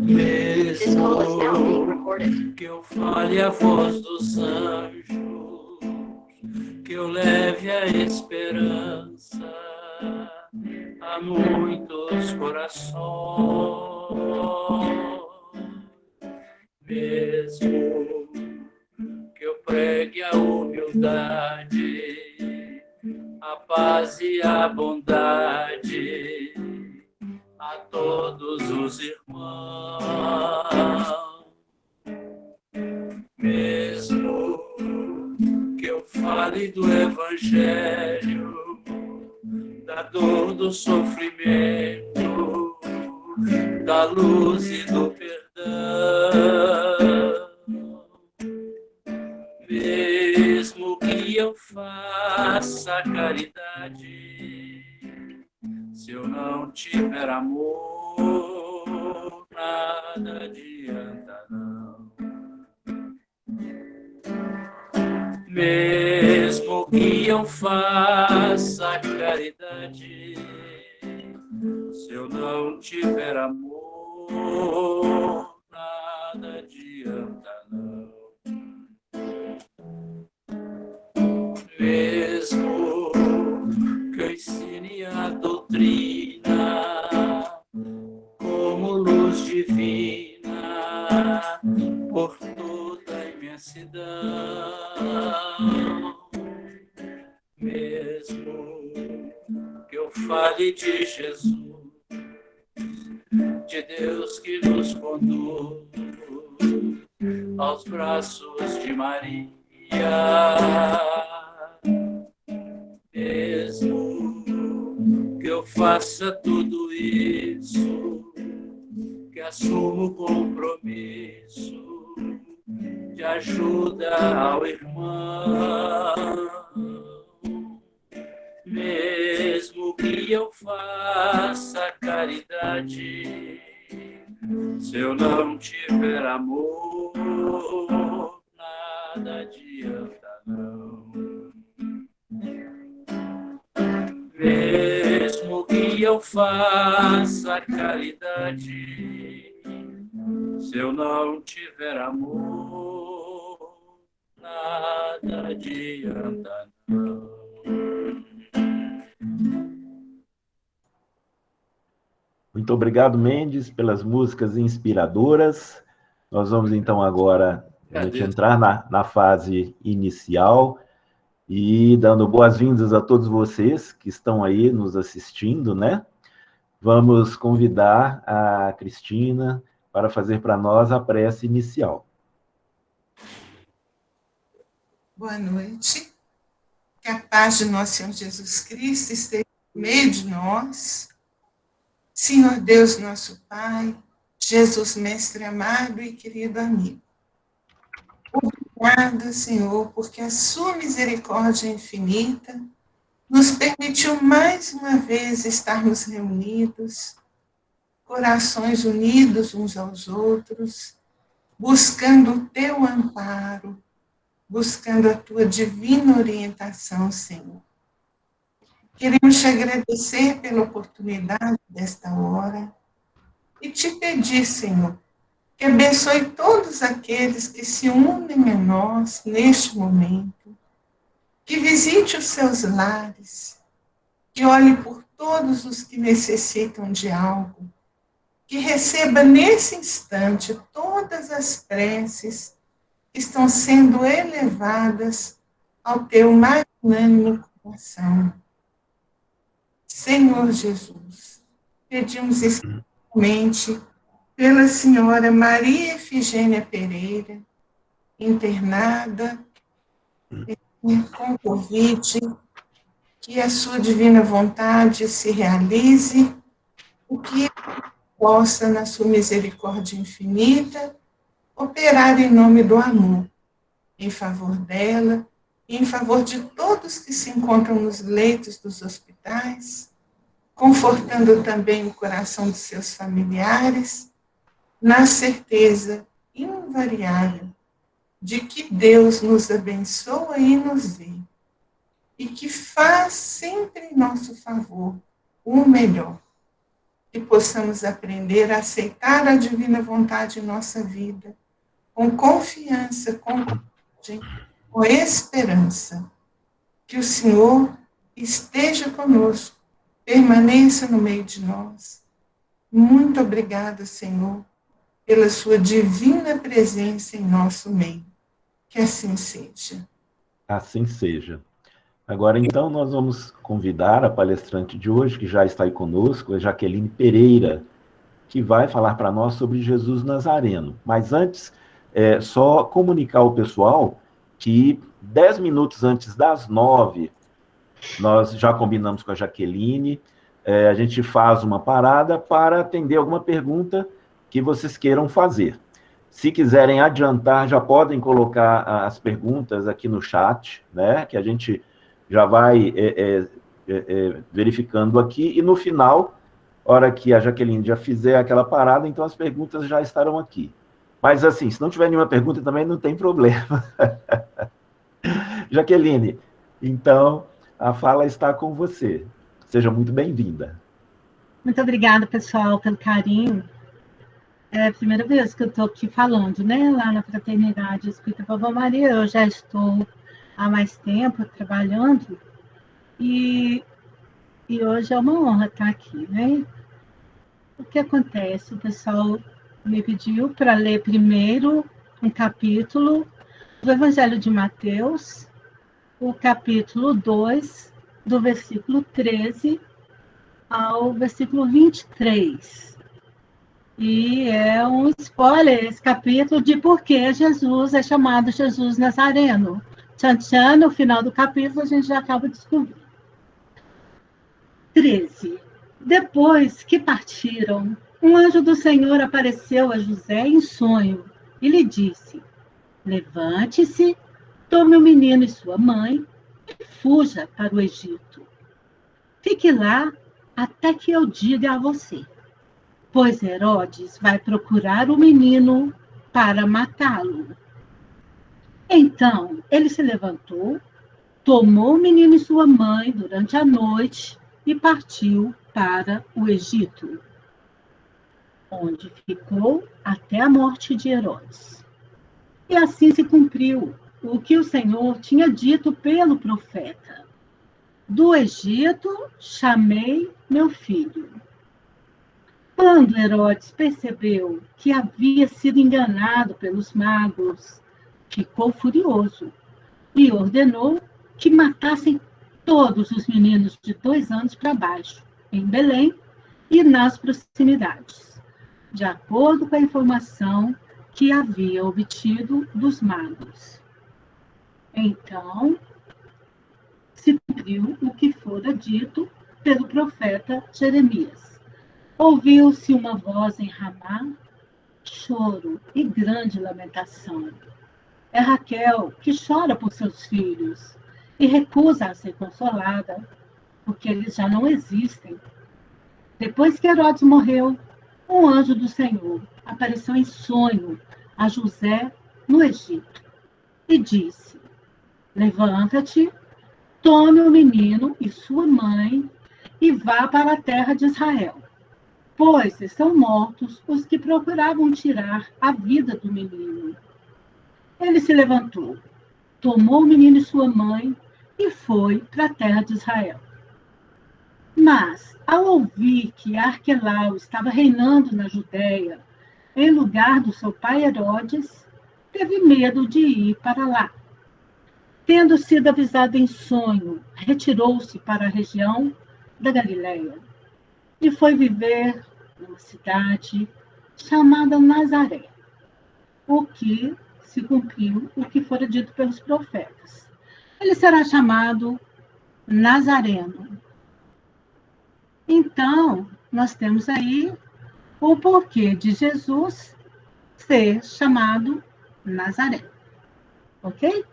Mesmo que eu fale a voz dos anjos, que eu leve a esperança a muitos corações, mesmo que eu pregue a humildade, a paz e a bondade a todos os irmãos, mesmo que eu fale do Evangelho, da dor, do sofrimento, da luz e do perdão, mesmo que eu faça caridade, se eu não tiver amor, nada adianta não. Mesmo que eu faça caridade, se eu não tiver amor, nada adianta não. Mesmo que eu ensine a doutrina como luz divina por toda a imensidão, mesmo que eu fale de Jesus, de Deus que nos conduz aos braços de Maria, mesmo que eu faça tudo isso, que assumo o compromisso de ajuda ao irmão, mesmo que eu faça caridade, se eu não tiver amor, nada adianta não. Mesmo que eu faça caridade, se eu não tiver amor, nada adianta não. Muito obrigado, Mendes, pelas músicas inspiradoras. Nós vamos, então, agora entrar na fase inicial e dando boas-vindas a todos vocês que estão aí nos assistindo, né? Vamos convidar a Cristina para fazer para nós a prece inicial. Boa noite. Que a paz de nosso Senhor Jesus Cristo esteja no meio de nós. Senhor Deus, nosso Pai, Jesus, Mestre amado e querido amigo. Obrigada, Senhor, porque a sua misericórdia infinita nos permitiu mais uma vez estarmos reunidos, corações unidos uns aos outros, buscando o teu amparo, buscando a tua divina orientação, Senhor. Queremos te agradecer pela oportunidade desta hora e te pedir, Senhor, que abençoe todos aqueles que se unem a nós neste momento, que visite os seus lares, que olhe por todos os que necessitam de algo, que receba nesse instante todas as preces que estão sendo elevadas ao teu magnânimo coração. Senhor Jesus, pedimos especialmente pela senhora Maria Efigênia Pereira, internada com Covid, que a sua divina vontade se realize, o que possa, na sua misericórdia infinita, operar em nome do amor, em favor dela, e em favor de todos que se encontram nos leitos dos hospitais, confortando também o coração dos seus familiares, na certeza invariável de que Deus nos abençoa e nos vê, e que faz sempre em nosso favor o melhor. que possamos aprender a aceitar a divina vontade em nossa vida, com confiança, com coragem, com esperança. Que o Senhor esteja conosco, permaneça no meio de nós. Muito obrigada, Senhor, pela sua divina presença em nosso meio. Que assim seja. Assim seja. Agora, então, nós vamos convidar a palestrante de hoje, que já está aí conosco, a Jaqueline Pereira, que vai falar para nós sobre Jesus Nazareno. Mas antes, só comunicar ao pessoal que 10 minutos antes das 9, nós já combinamos com a Jaqueline, a gente faz uma parada para atender alguma pergunta que vocês queiram fazer. Se quiserem adiantar, já podem colocar as perguntas aqui no chat, né? Que a gente já vai verificando aqui, e no final, hora que a Jaqueline já fizer aquela parada, então as perguntas já estarão aqui. Mas assim, se não tiver nenhuma pergunta também não tem problema. Jaqueline, então a fala está com você. Seja muito bem-vinda. Muito obrigada, pessoal, pelo carinho. É a primeira vez que eu estou aqui falando, né? Lá na Fraternidade Espírita Vovó Maria, eu já estou há mais tempo trabalhando e hoje é uma honra estar aqui, né? O que acontece? O pessoal me pediu para ler primeiro um capítulo do Evangelho de Mateus, o capítulo 2, do versículo 13 ao versículo 23. E é um spoiler esse capítulo de por que Jesus é chamado Jesus Nazareno. Tchan, tchan, no final do capítulo a gente já acaba descobrindo. 13. Depois que partiram, um anjo do Senhor apareceu a José em sonho e lhe disse: levante-se, tome o menino e sua mãe e fuja para o Egito. Fique lá até que eu diga a você, pois Herodes vai procurar o menino para matá-lo. Então ele se levantou, tomou o menino e sua mãe durante a noite e partiu para o Egito, onde ficou até a morte de Herodes. E assim se cumpriu o que o Senhor tinha dito pelo profeta: do Egito chamei meu filho. Quando Herodes percebeu que havia sido enganado pelos magos, ficou furioso e ordenou que matassem todos os meninos de 2 anos para baixo, em Belém e nas proximidades, de acordo com a informação que havia obtido dos magos. Então, se cumpriu o que fora dito pelo profeta Jeremias. Ouviu-se uma voz em Ramá, choro e grande lamentação. É Raquel que chora por seus filhos e recusa a ser consolada, porque eles já não existem. Depois que Herodes morreu, um anjo do Senhor apareceu em sonho a José no Egito e disse: levanta-te, tome o menino e sua mãe e vá para a terra de Israel, pois estão mortos os que procuravam tirar a vida do menino. Ele se levantou, tomou o menino e sua mãe e foi para a terra de Israel. Mas, ao ouvir que Arquelau estava reinando na Judéia, em lugar do seu pai Herodes, teve medo de ir para lá. Tendo sido avisado em sonho, retirou-se para a região da Galileia e foi viver numa cidade chamada Nazaré, o que se cumpriu o que fora dito pelos profetas. Ele será chamado Nazareno. Então, nós temos aí o porquê de Jesus ser chamado Nazareno. Ok?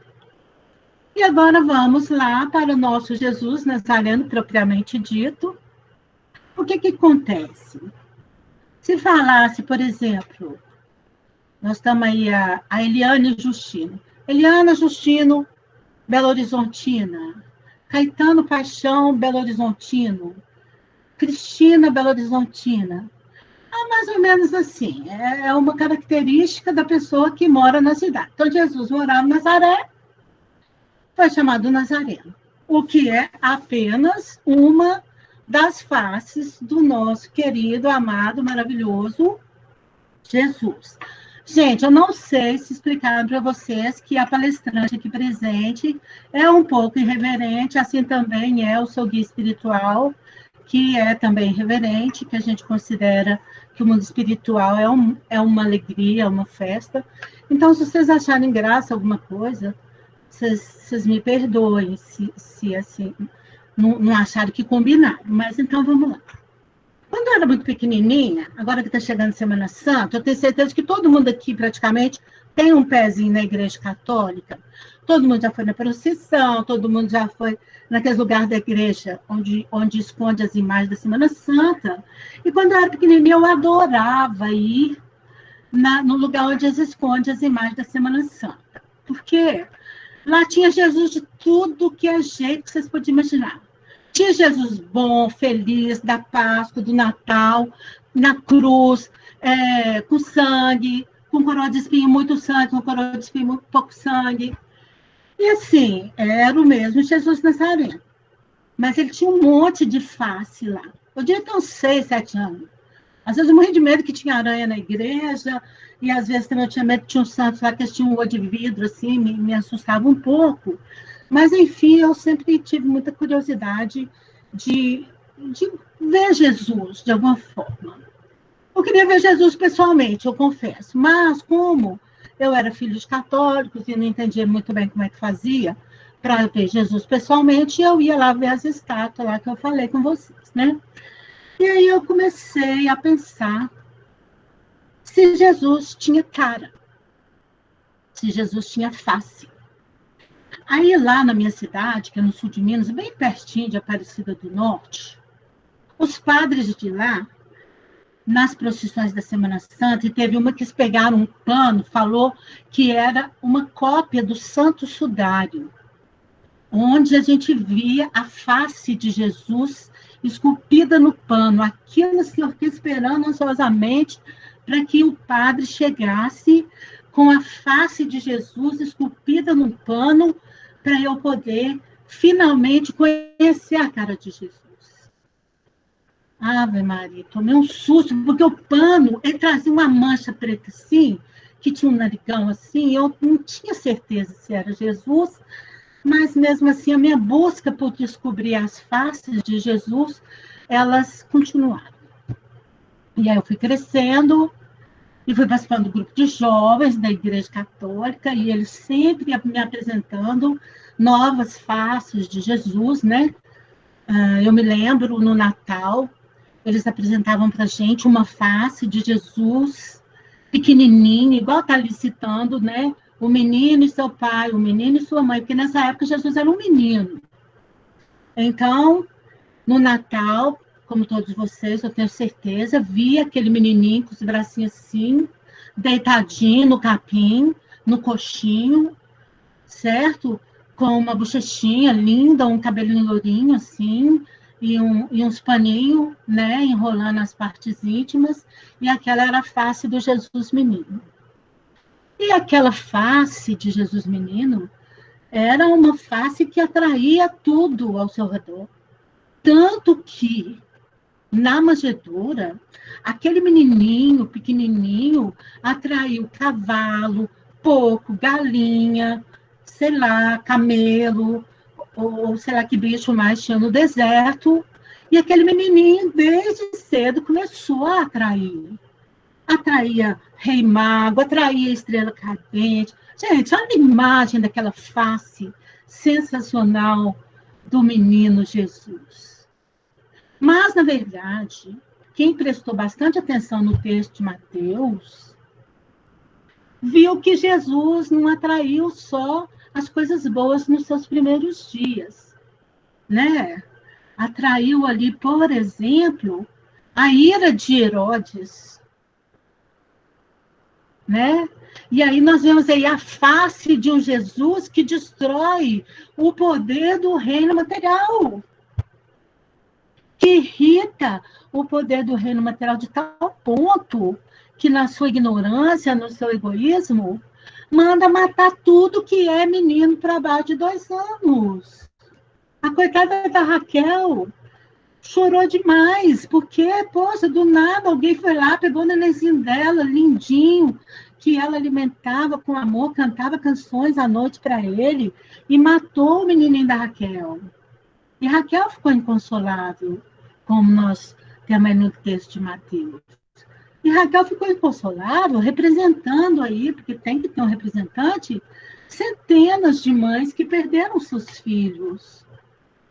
E agora vamos lá para o nosso Jesus Nazareno propriamente dito. O que acontece? Se falasse, por exemplo, nós estamos aí a Eliane Justino. Eliana Justino, Belo Horizontina. Caetano Paixão, Belo Horizontino. Cristina Belo Horizontina. Mais ou menos assim, é uma característica da pessoa que mora na cidade. Então, Jesus morava em Nazaré, foi chamado Nazareno, o que é apenas uma das faces do nosso querido, amado, maravilhoso Jesus. Gente, eu não sei se explicar para vocês que a palestrante aqui presente é um pouco irreverente, assim também é o seu guia espiritual, que é também reverente, que a gente considera que o mundo espiritual é uma alegria, uma festa. Então, se vocês acharem graça alguma coisa, vocês me perdoem se assim, não acharem que combinaram. Mas então, vamos lá. Quando eu era muito pequenininha, agora que está chegando Semana Santa, eu tenho certeza que todo mundo aqui, praticamente, tem um pezinho na igreja católica. Todo mundo já foi na procissão, todo mundo já foi naqueles lugares da igreja onde esconde as imagens da Semana Santa. E quando eu era pequenininha, eu adorava ir no lugar onde eles escondem as imagens da Semana Santa. Por quê? Lá tinha Jesus de tudo que é jeito que vocês podem imaginar. Tinha Jesus bom, feliz, da Páscoa, do Natal, na cruz, com sangue, com coroa de espinho, muito sangue, com coroa de espinho, muito pouco sangue. E assim, era o mesmo Jesus Nazareno. Mas ele tinha um monte de face lá. Eu devia ter uns 6, 7 anos. Às vezes eu morri de medo que tinha aranha na igreja, e às vezes também eu tinha medo que tinha um santo lá que eles tinham um olho de vidro, assim, me assustava um pouco. Mas, enfim, eu sempre tive muita curiosidade de ver Jesus, de alguma forma. Eu queria ver Jesus pessoalmente, eu confesso. Mas, como eu era filho de católicos e não entendia muito bem como é que fazia para ver Jesus pessoalmente, eu ia lá ver as estátuas lá que eu falei com vocês, né? E aí eu comecei a pensar se Jesus tinha cara, se Jesus tinha face. Aí lá na minha cidade, que é no sul de Minas, bem pertinho de Aparecida do Norte, os padres de lá, nas procissões da Semana Santa, e teve uma que eles pegaram um pano, falou que era uma cópia do Santo Sudário, onde a gente via a face de Jesus esculpida no pano. Aquilo assim, eu fiquei esperando ansiosamente para que o padre chegasse com a face de Jesus esculpida no pano, para eu poder finalmente conhecer a cara de Jesus. Ave Maria, tomei um susto, porque o pano, ele trazia uma mancha preta assim, que tinha um narigão assim, eu não tinha certeza se era Jesus, mas mesmo assim a minha busca por descobrir as faces de Jesus, elas continuaram. E aí eu fui crescendo, e fui participando do grupo de jovens da Igreja Católica, e eles sempre me apresentando novas faces de Jesus, né? Eu me lembro, no Natal, eles apresentavam para a gente uma face de Jesus pequenininho, igual está ali citando, né? O menino e seu pai, o menino e sua mãe, porque nessa época Jesus era um menino. Então, no Natal, como todos vocês, eu tenho certeza, vi aquele menininho com os bracinhos assim, deitadinho no capim, no coxinho, certo? Com uma bochechinha linda, um cabelinho lourinho assim, e uns paninhos, né, enrolando as partes íntimas, e aquela era a face do Jesus menino. E aquela face de Jesus menino era uma face que atraía tudo ao seu redor. Tanto que, na manjedoura, aquele menininho, pequenininho, atraiu cavalo, porco, galinha, sei lá, camelo, ou sei lá que bicho mais tinha no deserto. E aquele menininho, desde cedo, começou a atrair. Atraía rei mago, atraía estrela cadente. Gente, olha a imagem daquela face sensacional do menino Jesus. Mas, na verdade, quem prestou bastante atenção no texto de Mateus, viu que Jesus não atraiu só as coisas boas nos seus primeiros dias, né? Atraiu ali, por exemplo, a ira de Herodes, né? E aí nós vemos aí a face de um Jesus que destrói o poder do reino material, que irrita o poder do reino material de tal ponto que, na sua ignorância, no seu egoísmo, manda matar tudo que é menino para baixo de 2 anos. A coitada da Raquel chorou demais, porque, poxa, do nada alguém foi lá, pegou o nenenzinho dela, lindinho, que ela alimentava com amor, cantava canções à noite para ele, e matou o menininho da Raquel. E Raquel ficou inconsolável, como nós temos aí no texto de Mateus. E Raquel ficou inconsolável, representando aí, porque tem que ter um representante, centenas de mães que perderam seus filhos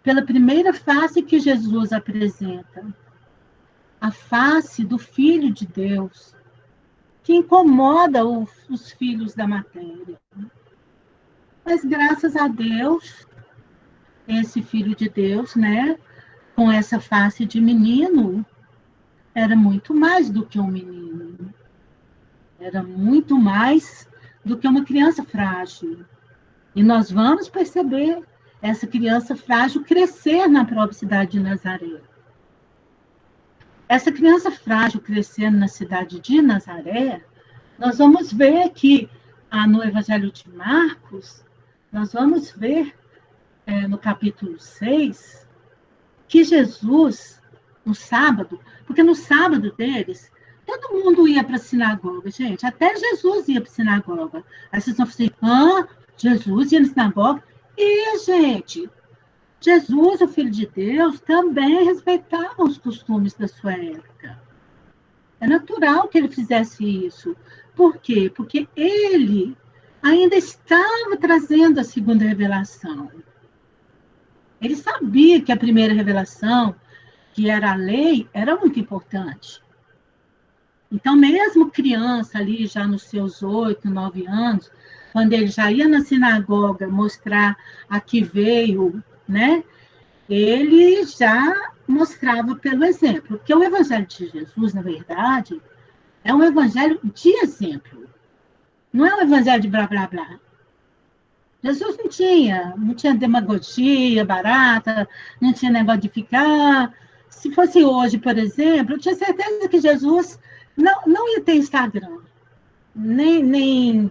pela primeira face que Jesus apresenta, a face do Filho de Deus, que incomoda os filhos da matéria. Mas, graças a Deus, esse Filho de Deus, né, com essa face de menino, era muito mais do que um menino. Era muito mais do que uma criança frágil. E nós vamos perceber essa criança frágil crescer na própria cidade de Nazaré. Essa criança frágil crescendo na cidade de Nazaré, nós vamos ver que no Evangelho de Marcos, nós vamos ver no capítulo 6, que Jesus, no sábado, porque no sábado deles, todo mundo ia para a sinagoga, gente, até Jesus ia para a sinagoga. Aí vocês vão falar assim, Jesus ia na sinagoga? E, gente, Jesus, o Filho de Deus, também respeitava os costumes da sua época. É natural que ele fizesse isso. Por quê? Porque ele ainda estava trazendo a segunda revelação. Ele sabia que a primeira revelação, que era a lei, era muito importante. Então, mesmo criança ali, já nos seus 8, 9 anos, quando ele já ia na sinagoga mostrar a que veio, né? Ele já mostrava pelo exemplo. Porque o evangelho de Jesus, na verdade, é um evangelho de exemplo. Não é um evangelho de blá, blá, blá. Jesus não tinha demagogia barata, não tinha negócio de ficar. Se fosse hoje, por exemplo, eu tinha certeza que Jesus não ia ter Instagram, nem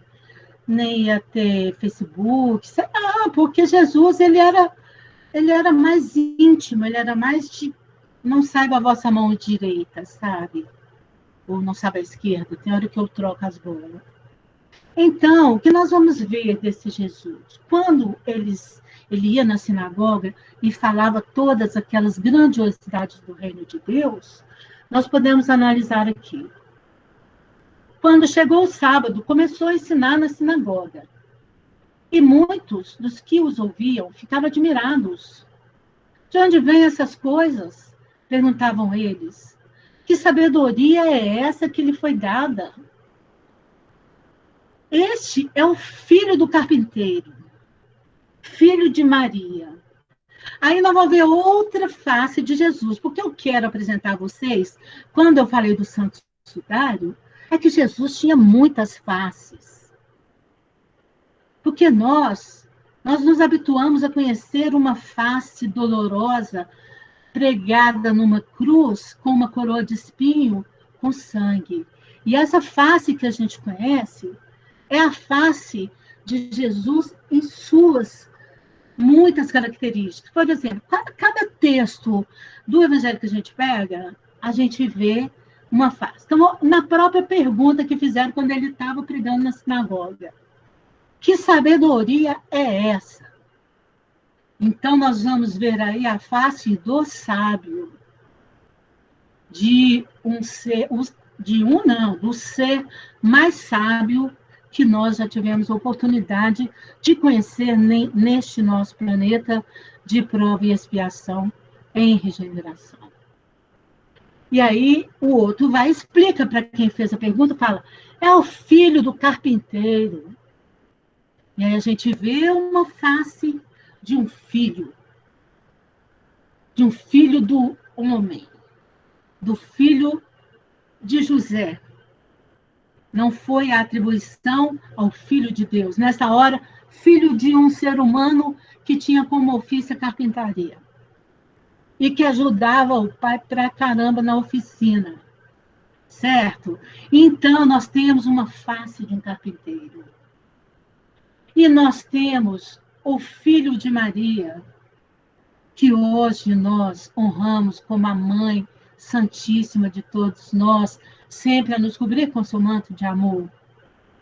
ia ter Facebook, sei lá, porque Jesus ele era mais íntimo, ele era mais de não saiba a vossa mão direita, sabe? Ou não sabe a esquerda, tem hora que eu troco as bolas. Então, o que nós vamos ver desse Jesus? Quando ele ia na sinagoga e falava todas aquelas grandiosidades do reino de Deus, nós podemos analisar aqui. Quando chegou o sábado, começou a ensinar na sinagoga. E muitos dos que os ouviam ficavam admirados. De onde vêm essas coisas? Perguntavam eles. Que sabedoria é essa que lhe foi dada? Este é o filho do carpinteiro, filho de Maria. Aí nós vamos ver outra face de Jesus, porque eu quero apresentar a vocês, quando eu falei do Santo Sudário, é que Jesus tinha muitas faces. Porque nós nos habituamos a conhecer uma face dolorosa, pregada numa cruz, com uma coroa de espinho, com sangue. E essa face que a gente conhece é a face de Jesus em suas muitas características. Por exemplo, cada texto do Evangelho que a gente pega, a gente vê uma face. Então, na própria pergunta que fizeram quando ele estava pregando na sinagoga, que sabedoria é essa? Então, nós vamos ver aí a face do sábio, do ser mais sábio que nós já tivemos a oportunidade de conhecer neste nosso planeta de prova e expiação em regeneração. E aí o outro vai e explica para quem fez a pergunta, fala, é o filho do carpinteiro. E aí a gente vê uma face de um filho do homem, do filho de José. Não foi a atribuição ao Filho de Deus. Nessa hora, filho de um ser humano que tinha como ofício a carpintaria. e que ajudava o pai pra caramba na oficina, certo? Então, nós temos uma face de um carpinteiro. E nós temos o filho de Maria, que hoje nós honramos como a mãe santíssima de todos nós, sempre a nos cobrir com seu manto de amor.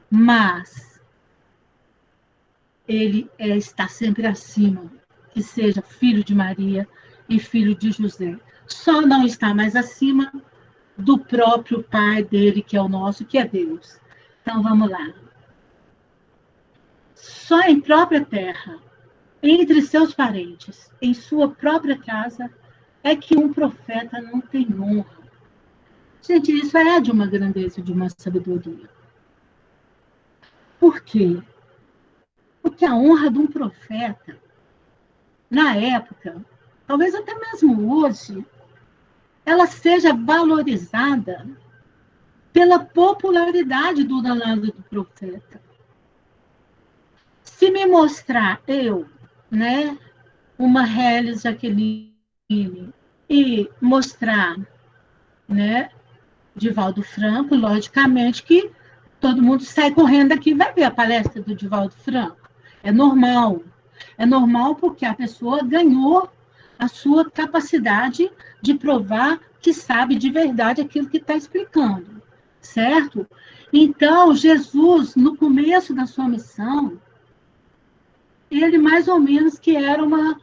Mas ele está sempre acima, que seja filho de Maria e filho de José. Só não está mais acima do próprio Pai dele, que é o nosso, que é Deus. Então, vamos lá. Só em própria terra, entre seus parentes, em sua própria casa, é que um profeta não tem honra. Gente, isso é de uma grandeza, de uma sabedoria. Por quê? Porque a honra de um profeta, na época, talvez até mesmo hoje, ela seja valorizada pela popularidade do danado do profeta. Se me mostrar eu, né, uma Hélice Jaqueline, e mostrar, né, Divaldo Franco, logicamente que todo mundo sai correndo aqui e vai ver a palestra do Divaldo Franco. É normal. É normal porque a pessoa ganhou a sua capacidade de provar que sabe de verdade aquilo que está explicando, certo? Então, Jesus, no começo da sua missão, ele mais ou menos que era uma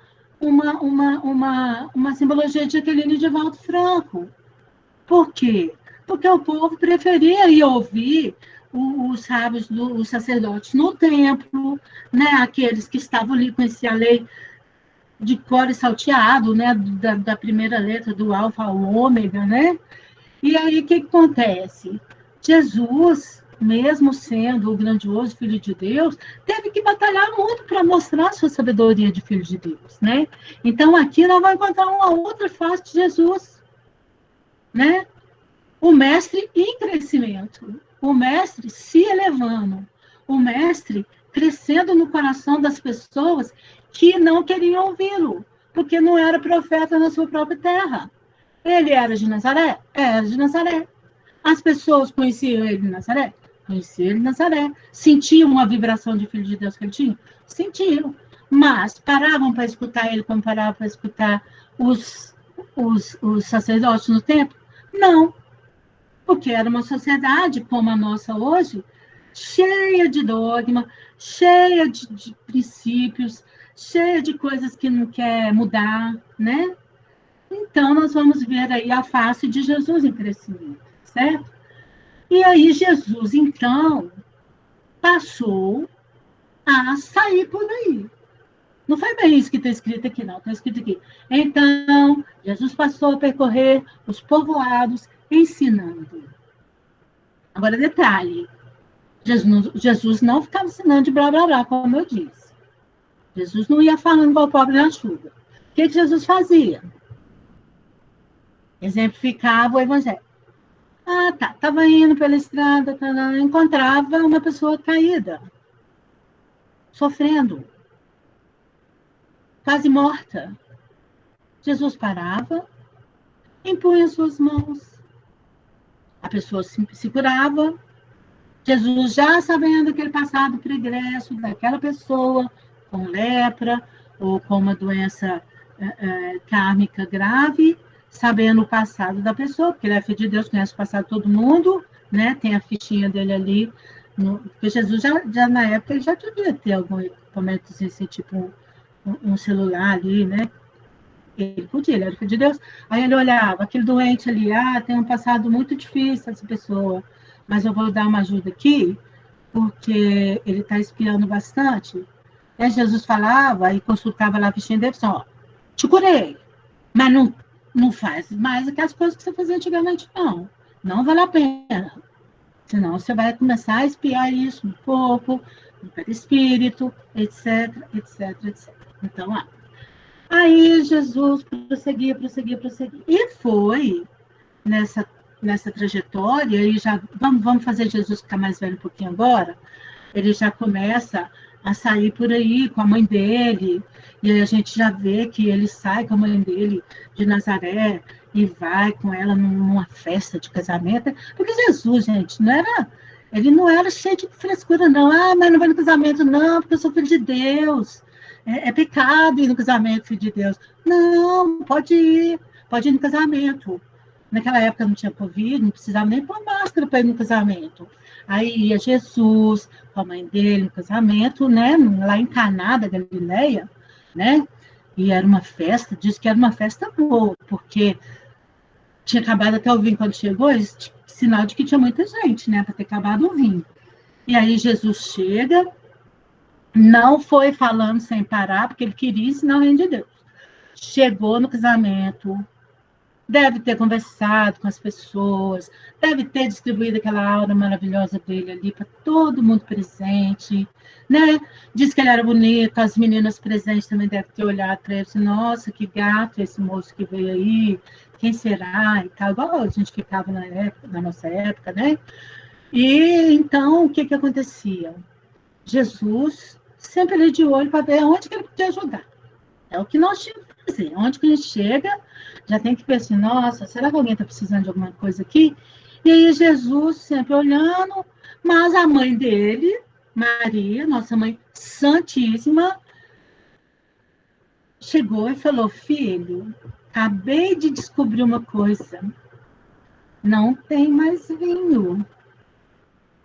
simbologia de Jaqueline e Divaldo Franco. Por quê? Porque o povo preferia ir ouvir os sábios, os sacerdotes no templo, né? Aqueles que estavam ali conheciam a lei de cor e salteado, né? Da primeira letra do alfa ao ômega, né? E aí, o que acontece? Jesus, mesmo sendo o grandioso Filho de Deus, teve que batalhar muito para mostrar a sua sabedoria de Filho de Deus, né? Então, aqui nós vamos encontrar uma outra face de Jesus, né? O mestre em crescimento, o mestre se elevando, o mestre crescendo no coração das pessoas que não queriam ouvi-lo, porque não era profeta na sua própria terra. Ele era de Nazaré? Era de Nazaré. As pessoas conheciam ele em Nazaré? Conheciam ele em Nazaré. Sentiam uma vibração de Filho de Deus que ele tinha? Sentiam. Mas paravam para escutar ele como paravam para escutar os sacerdotes no templo? Não. Porque era uma sociedade como a nossa hoje, cheia de dogma, cheia de princípios, cheia de coisas que não quer mudar, né? Então, nós vamos ver aí a face de Jesus em crescimento, certo? E aí, Jesus, então, passou a sair por aí. Não foi bem isso que está escrito aqui, não. Está escrito aqui. Então, Jesus passou a percorrer os povoados, ensinando. Agora, detalhe. Jesus não ficava ensinando de blá, blá, blá, como eu disse. Jesus não ia falando igual pobre na chuva. O que Jesus fazia? Exemplificava o evangelho. Ah, tá. Estava indo pela estrada, encontrava uma pessoa caída, sofrendo, quase morta. Jesus parava, impunha suas mãos. A pessoa se curava. Jesus, já sabendo aquele passado pregresso daquela pessoa com lepra ou com uma doença kármica grave, sabendo o passado da pessoa, porque ele é filho de Deus, conhece o passado de todo mundo, né? Tem a fichinha dele ali, porque Jesus já na época ele já devia ter algum equipamento assim, tipo um celular ali, né? Ele podia, ele era filho de Deus. Aí ele olhava, aquele doente ali, tem um passado muito difícil essa pessoa, mas eu vou dar uma ajuda aqui, porque ele está espiando bastante. Aí Jesus falava e consultava lá a fichinha dele, ó, te curei, mas não faz mais aquelas coisas que você fazia antigamente, não. Não vale a pena. Senão você vai começar a espiar isso no corpo, no perispírito, etc, etc, etc. Então, aí Jesus prosseguia. E foi nessa trajetória, e já vamos fazer Jesus ficar mais velho um pouquinho agora, ele já começa a sair por aí com a mãe dele, e aí a gente já vê que ele sai com a mãe dele de Nazaré e vai com ela numa festa de casamento, porque Jesus, gente, ele não era cheio de frescura, não. Ah, mas não vai no casamento, não, porque eu sou filho de Deus. É pecado ir no casamento, filho de Deus. Não, pode ir no casamento. Naquela época não tinha Covid, não precisava nem pôr máscara para ir no casamento. Aí ia Jesus com a mãe dele no casamento, né? Lá em Caná da Galileia, né? E era uma festa, diz que era uma festa boa, porque tinha acabado até o vinho quando chegou, sinal de que tinha muita gente, né? Para ter acabado o vinho. E aí Jesus chega, não foi falando sem parar, porque ele queria ensinar o reino de Deus. Chegou no casamento, deve ter conversado com as pessoas, deve ter distribuído aquela aura maravilhosa dele ali para todo mundo presente, né? Diz que ele era bonito, as meninas presentes também devem ter olhado para ele e disse, nossa, que gato esse moço que veio aí, quem será? E tal, igual a gente ficava na nossa época, né? E então, o que acontecia? Jesus sempre ali de olho para ver onde que ele podia ajudar. É o que nós tínhamos que fazer. Onde que a gente chega, já tem que ver assim, nossa, será que alguém está precisando de alguma coisa aqui? E aí Jesus sempre olhando, mas a mãe dele, Maria, nossa mãe santíssima, chegou e falou, filho, acabei de descobrir uma coisa, não tem mais vinho.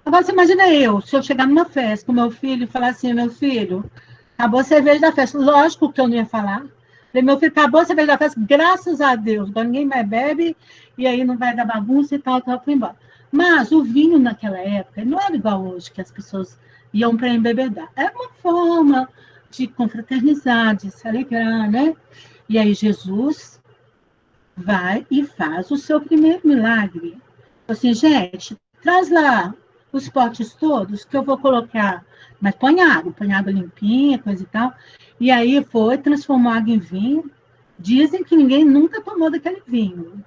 Agora você imagina se eu chegar numa festa com meu filho e falar assim, meu filho, acabou a cerveja da festa. Lógico que eu não ia falar. Falei, meu filho, acabou a cerveja da festa, graças a Deus. Agora ninguém mais bebe, e aí não vai dar bagunça e tal, foi embora. Mas o vinho naquela época não era igual hoje, que as pessoas iam para embebedar. Era uma forma de confraternizar, de se alegrar, né? E aí Jesus vai e faz o seu primeiro milagre. Assim, gente, traz lá os potes todos que eu vou colocar, mas põe água limpinha, coisa e tal. E aí transformou água em vinho. Dizem que ninguém nunca tomou daquele vinho.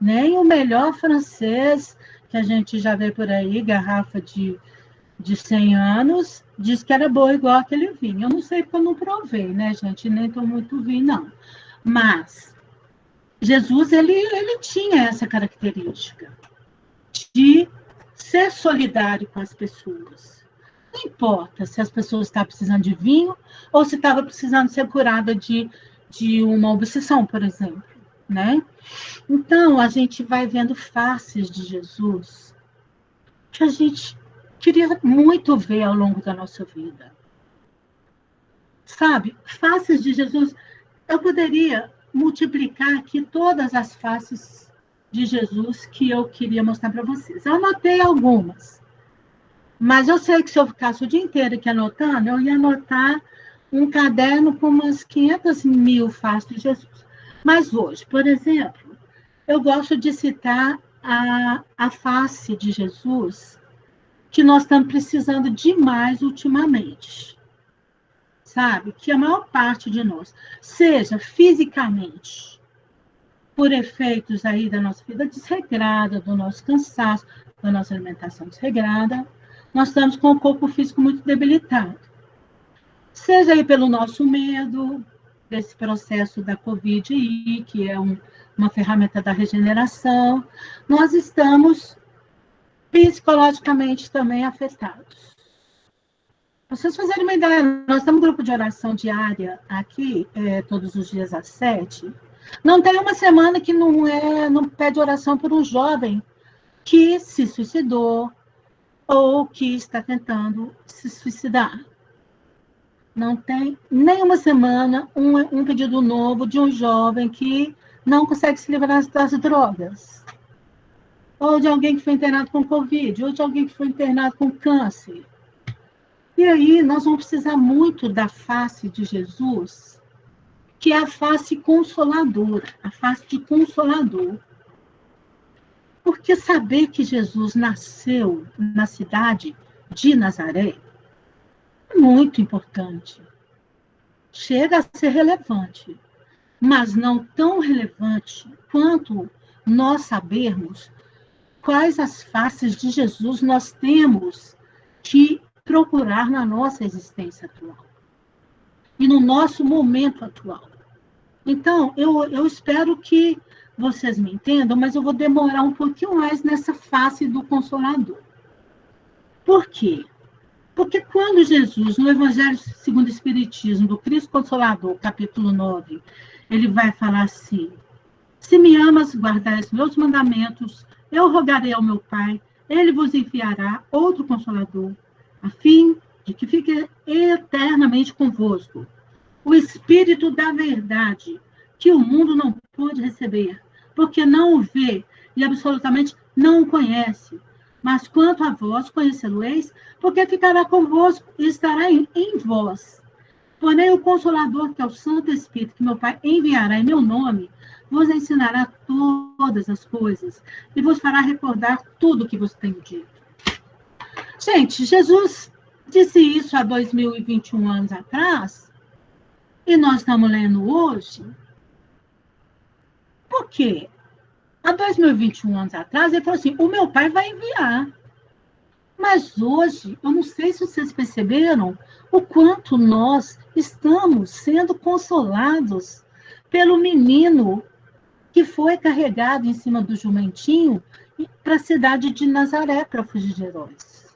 Nem o melhor francês, que a gente já vê por aí, garrafa de 100 anos, diz que era boa igual aquele vinho. Eu não sei porque eu não provei, né, gente? Nem tomo muito vinho, não. Mas Jesus, ele tinha essa característica de ser solidário com as pessoas. Não importa se as pessoas estavam precisando de vinho ou se estava precisando ser curada de uma obsessão, por exemplo, né? Então, a gente vai vendo faces de Jesus que a gente queria muito ver ao longo da nossa vida. Sabe? Faces de Jesus. Eu poderia multiplicar aqui todas as faces de Jesus que eu queria mostrar para vocês. Eu anotei algumas, mas eu sei que se eu ficasse o dia inteiro aqui anotando, eu ia anotar um caderno com umas 500.000 faces de Jesus. Mas hoje, por exemplo, eu gosto de citar a face de Jesus que nós estamos precisando demais ultimamente. Sabe? Que a maior parte de nós, seja fisicamente, por efeitos aí da nossa vida desregrada, do nosso cansaço, da nossa alimentação desregrada, nós estamos com o corpo físico muito debilitado. Seja aí pelo nosso medo desse processo da Covid, que é uma ferramenta da regeneração, nós estamos psicologicamente também afetados. Para vocês fazerem uma ideia, nós temos um grupo de oração diária aqui, todos os dias às 7. Não tem uma semana que não pede oração por um jovem que se suicidou ou que está tentando se suicidar. Não tem nenhuma semana um pedido novo de um jovem que não consegue se livrar das drogas. Ou de alguém que foi internado com Covid, ou de alguém que foi internado com câncer. E aí nós vamos precisar muito da face de Jesus, que é a face consoladora, a face de consolador. Porque saber que Jesus nasceu na cidade de Nazaré é muito importante. Chega a ser relevante, mas não tão relevante quanto nós sabermos quais as faces de Jesus nós temos que procurar na nossa existência atual e no nosso momento atual. Então, eu espero que vocês me entendam, mas eu vou demorar um pouquinho mais nessa face do Consolador. Por quê? Porque quando Jesus, no Evangelho segundo o Espiritismo, do Cristo Consolador, capítulo 9, ele vai falar assim: se me amas, guardais meus mandamentos, eu rogarei ao meu Pai, ele vos enviará outro Consolador, a fim de que fique eternamente convosco. O Espírito da verdade, que o mundo não pode receber, porque não o vê e absolutamente não o conhece. Mas quanto a vós, conhecê-lo-eis, porque ficará convosco e estará em vós. Porém, o Consolador, que é o Santo Espírito, que meu Pai enviará em meu nome, vos ensinará todas as coisas e vos fará recordar tudo o que vos tenho dito. Gente, Jesus disse isso há 2021 anos atrás, e nós estamos lendo hoje. Por quê? Há 2021 anos atrás, ele falou assim: o meu Pai vai enviar. Mas hoje, eu não sei se vocês perceberam o quanto nós estamos sendo consolados pelo menino que foi carregado em cima do jumentinho para a cidade de Nazaré, para fugir de Herodes.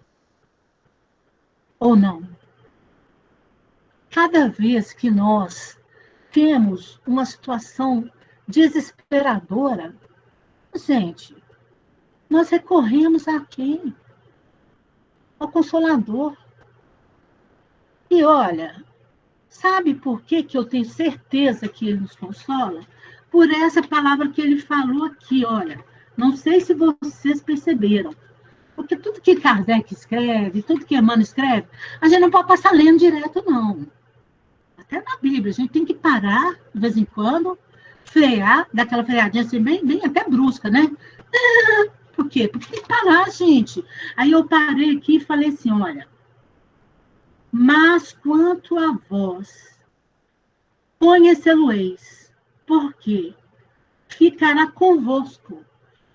Ou não? Cada vez que nós temos uma situação desesperadora, gente, nós recorremos a quem? Ao Consolador. E olha, sabe por que eu tenho certeza que ele nos consola? Por essa palavra que ele falou aqui, olha. Não sei se vocês perceberam. Porque tudo que Kardec escreve, tudo que Emmanuel escreve, a gente não pode passar lendo direto, não. Até na Bíblia, a gente tem que parar, de vez em quando, frear, dar aquela freadinha assim, bem até brusca, né? Por quê? Porque tem que parar, gente. Aí eu parei aqui e falei assim, olha, mas quanto a vós, conhecê-lo-eis, porque ficará convosco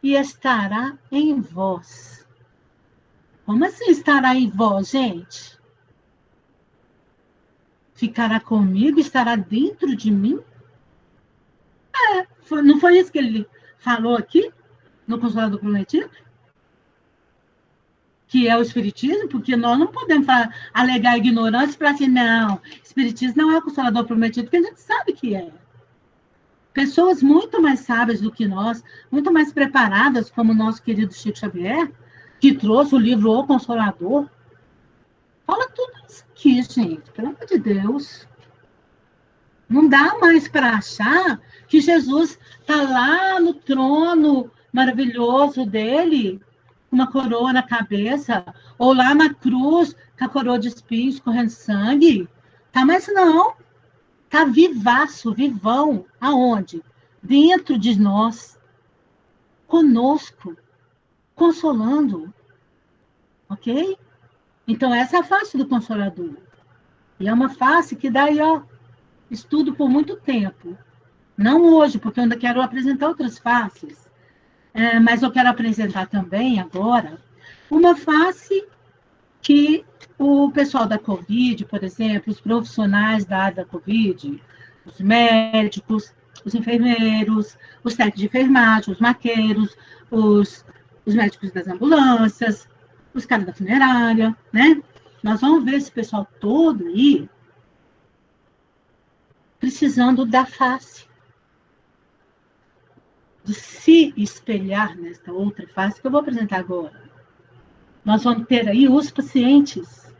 e estará em vós. Como assim estará em vós, gente? Ficará comigo, estará dentro de mim? Não foi isso que ele falou aqui, no Consolador Prometido? Que é o Espiritismo? Porque nós não podemos alegar ignorância para assim, não, Espiritismo não é o Consolador Prometido, porque a gente sabe que é. Pessoas muito mais sábias do que nós, muito mais preparadas, como o nosso querido Chico Xavier, que trouxe o livro O Consolador. Fala tudo isso aqui, gente, pelo amor de Deus. Não dá mais para achar que Jesus está lá no trono maravilhoso dele, com uma coroa na cabeça, ou lá na cruz, com a coroa de espinhos, correndo sangue. Tá, mas não. Tá vivaço, vivão. Aonde? Dentro de nós. Conosco. Consolando. Ok? Então, essa é a face do Consolador. E é uma face que daí, estudo por muito tempo. Não hoje, porque eu ainda quero apresentar outras faces. Mas eu quero apresentar também, agora, uma face que o pessoal da Covid, por exemplo, os profissionais da área da Covid, os médicos, os enfermeiros, os técnicos de enfermagem, os maqueiros, os médicos das ambulâncias, os caras da funerária, né? Nós vamos ver esse pessoal todo aí precisando da face, de se espelhar nesta outra face que eu vou apresentar agora. Nós vamos ter aí os pacientes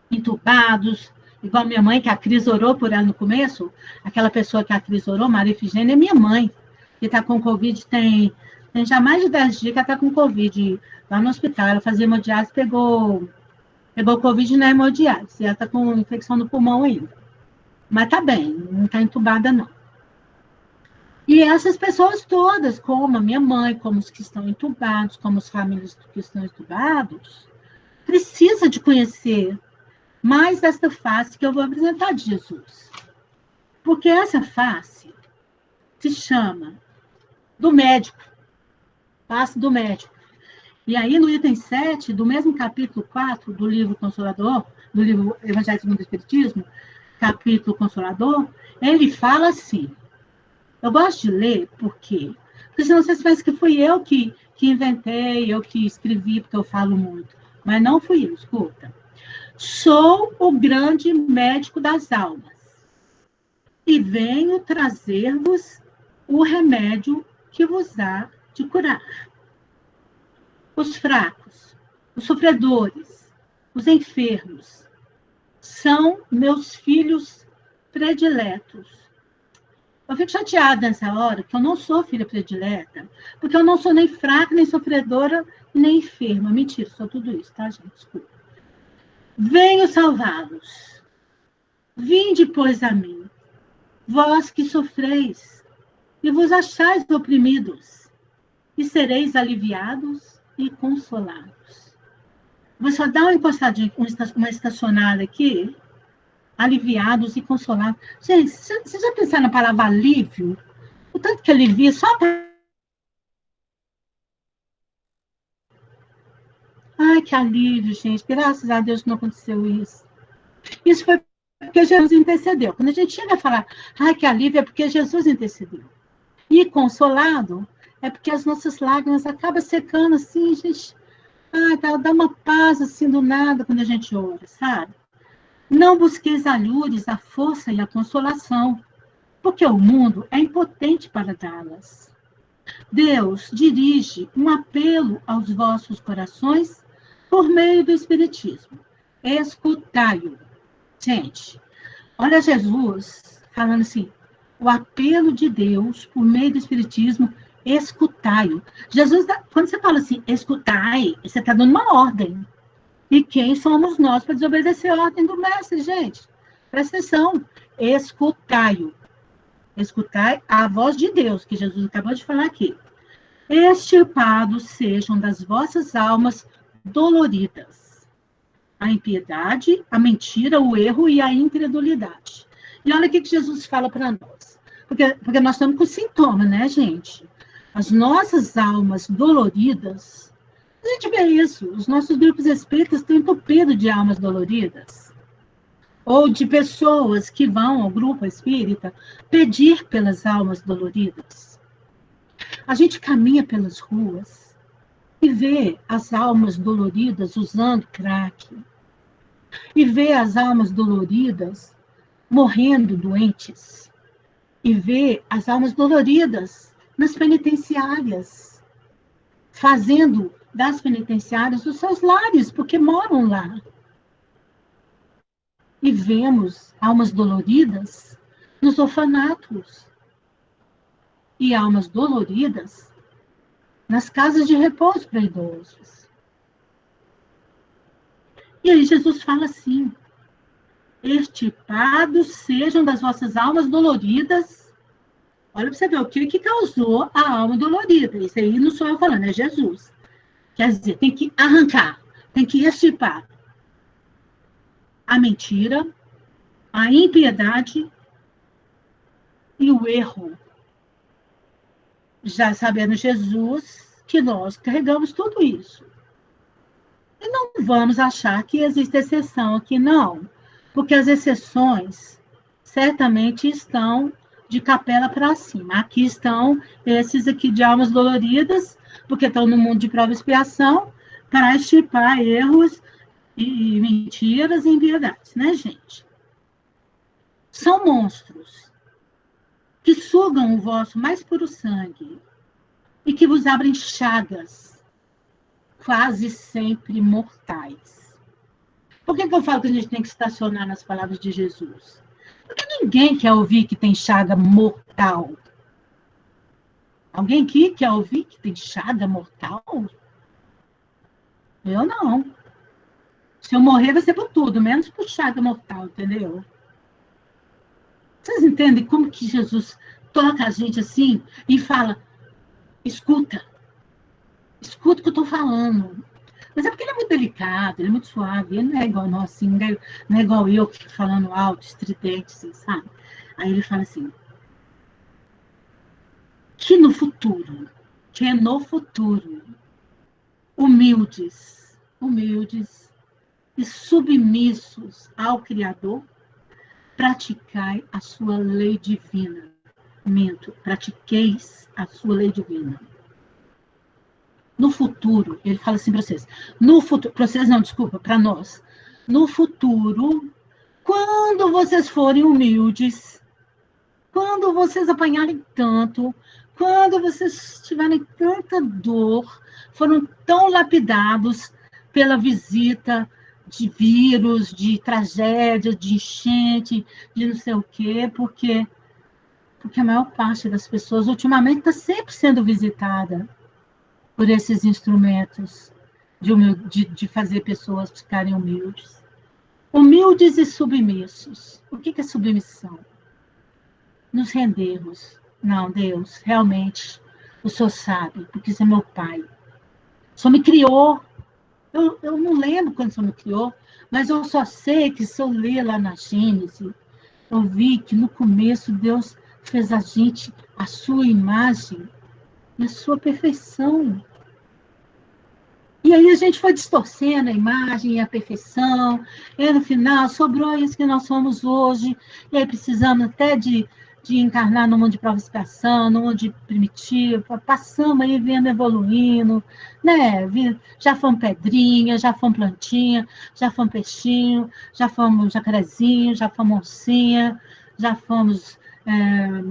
entubados, igual minha mãe, que a Cris orou por ela no começo, aquela pessoa que a Cris orou, Maria Efigênia, é minha mãe, que está com Covid, tem já mais de 10 dias que ela está com Covid lá no hospital. Ela fazia hemodiálise, pegou Covid na hemodiálise, e ela está com infecção no pulmão ainda. Mas está bem, não está entubada, não. E essas pessoas todas, como a minha mãe, como os que estão entubados, como os famílias que estão entubados, precisa de conhecer mais esta face que eu vou apresentar de Jesus. Porque essa face se chama do médico, face do médico. E aí, no item 7, do mesmo capítulo 4 do livro Consolador, do livro Evangelho segundo o Espiritismo, capítulo Consolador, ele fala assim, eu gosto de ler porque senão vocês pensam que fui eu que inventei, eu que escrevi, porque eu falo muito. Mas não fui eu, escuta. Sou o grande médico das almas e venho trazer-vos o remédio que vos há de curar. Os fracos, os sofredores, os enfermos, são meus filhos prediletos. Eu fico chateada nessa hora, que eu não sou filha predileta, porque eu não sou nem fraca, nem sofredora, nem enferma. Mentira, sou tudo isso, tá, gente? Desculpa. Venho salvá-los. Vinde, pois, a mim, vós que sofreis, e vos achais oprimidos, e sereis aliviados e consolados. Vou só dar uma encostadinha, uma estacionada aqui, aliviados e consolados. Gente, vocês já pensaram na palavra alívio? O tanto que alivia só para... Ai, que alívio, gente. Graças a Deus que não aconteceu isso. Isso foi porque Jesus intercedeu. Quando a gente chega a falar, ai, que alívio, é porque Jesus intercedeu. E consolado é porque as nossas lágrimas acabam secando assim, gente. Ai, dá uma paz assim do nada quando a gente ora, sabe? Não busqueis alhures a força e a consolação, porque o mundo é impotente para dá-las. Deus dirige um apelo aos vossos corações por meio do Espiritismo. Escutai-o. Gente, olha Jesus falando assim, o apelo de Deus por meio do Espiritismo, escutai-o. Jesus, quando você fala assim, escutai, você está dando uma ordem. E quem somos nós para desobedecer a ordem do mestre, gente? Presta atenção. Escutai-o. Escutai a voz de Deus, que Jesus acabou de falar aqui. Extirpados sejam das vossas almas doloridas a impiedade, a mentira, o erro e a incredulidade. E olha o que Jesus fala para nós. Porque nós estamos com sintoma, né, gente? As nossas almas doloridas, a gente vê isso, os nossos grupos espíritas estão entupidos de almas doloridas. Ou de pessoas que vão ao grupo espírita pedir pelas almas doloridas. A gente caminha pelas ruas e vê as almas doloridas usando crack. E vê as almas doloridas morrendo doentes. E vê as almas doloridas nas penitenciárias, fazendo das penitenciárias os seus lares, porque moram lá. E vemos almas doloridas nos orfanatos. E almas doloridas nas casas de repouso para idosos. E aí Jesus fala assim, extirpados sejam das vossas almas doloridas. Olha para você ver o que causou a alma dolorida. Isso aí não sou eu falando, é Jesus. Quer dizer, tem que arrancar, tem que extirpar a mentira, a impiedade e o erro. Já sabendo Jesus que nós carregamos tudo isso. E não vamos achar que existe exceção aqui, não. Porque as exceções certamente estão de capela para cima. Aqui estão esses aqui de almas doloridas, porque estão no mundo de prova e expiação, para extirpar erros e mentiras e impiedades, né, gente? São monstros que sugam o vosso mais puro sangue e que vos abrem chagas quase sempre mortais. Por que eu falo que a gente tem que estacionar nas palavras de Jesus? Porque ninguém quer ouvir que tem chaga mortal. Alguém aqui quer ouvir que tem chaga mortal? Eu não. Se eu morrer, vai ser por tudo, menos por chaga mortal, entendeu? Vocês entendem como que Jesus toca a gente assim e fala, escuta o que eu estou falando. Mas é porque ele é muito delicado, ele é muito suave, ele não é igual nós, assim, não é igual eu que fico falando alto, estridente, assim, sabe? Aí ele fala assim, que no futuro, humildes e submissos ao Criador, praticai a sua lei divina. Pratiqueis a sua lei divina. No futuro, ele fala assim para vocês, no futuro, para vocês não, desculpa, para nós, no futuro, quando vocês forem humildes, quando vocês apanharem tanto, quando vocês tiverem tanta dor, foram tão lapidados pela visita de vírus, de tragédia, de enchente, de não sei o quê, porque a maior parte das pessoas ultimamente está sempre sendo visitada por esses instrumentos de fazer pessoas ficarem humildes. Humildes e submissos. O que é submissão? Nos rendermos. Não, Deus, realmente, o Senhor sabe, porque você é meu Pai. O Senhor me criou. Eu não lembro quando o Senhor me criou, mas eu só sei que se eu ler lá na Gênesis, eu vi que no começo Deus fez a gente a sua imagem e a sua perfeição. E aí a gente foi distorcendo a imagem e a perfeição, e no final sobrou isso que nós somos hoje, e aí precisamos até de encarnar no mundo de prova e expiação, no mundo de primitivo, passamos aí vendo evoluindo, né? Já fomos pedrinha, já fomos plantinha, já fomos peixinho, já fomos jacarezinho, já fomos oncinha, já fomos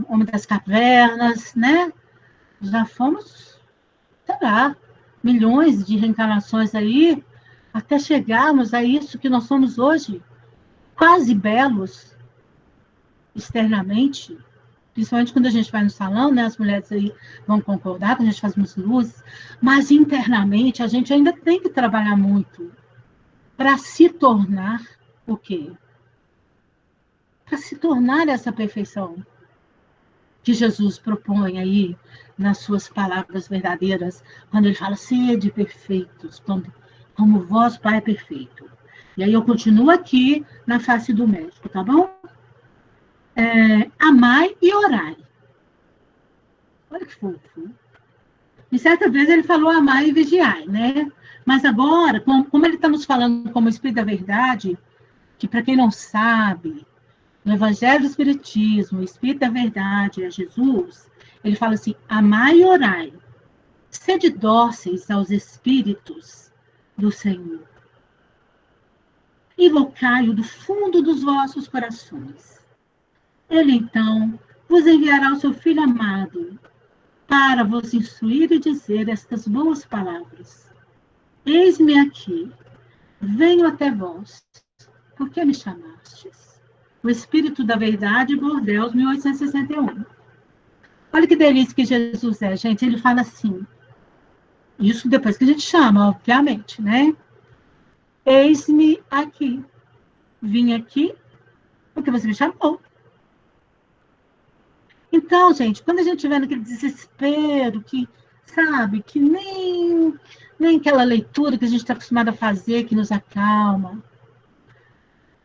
homem das cavernas, né? Já fomos, sei lá, milhões de reencarnações aí, até chegarmos a isso que nós somos hoje, quase belos, externamente, principalmente quando a gente vai no salão, né, as mulheres aí vão concordar, quando a gente faz umas luzes, mas internamente a gente ainda tem que trabalhar muito para se tornar o quê? Para se tornar essa perfeição que Jesus propõe aí nas suas palavras verdadeiras, quando ele fala, sede perfeitos, como vosso Pai é perfeito. E aí eu continuo aqui na face do médico, tá bom? Amai e orai. Olha que fofo. E certa vez ele falou amai e vigiai, né? Mas agora, como ele está nos falando como Espírito da Verdade, que para quem não sabe, no Evangelho do Espiritismo, o Espírito da Verdade é Jesus, ele fala assim, amai e orai, sede dóceis aos Espíritos do Senhor. Invocai-o do fundo dos vossos corações. Ele, então, vos enviará o seu Filho amado, para vos instruir e dizer estas boas palavras. Eis-me aqui, venho até vós, por que me chamastes? O Espírito da Verdade, Bordeaux, 1861. Olha que delícia que Jesus é, gente. Ele fala assim, isso depois que a gente chama, obviamente, né? Eis-me aqui. Vim aqui porque você me chamou. Então, gente, quando a gente estiver naquele desespero, que, sabe, que nem aquela leitura que a gente está acostumado a fazer, que nos acalma,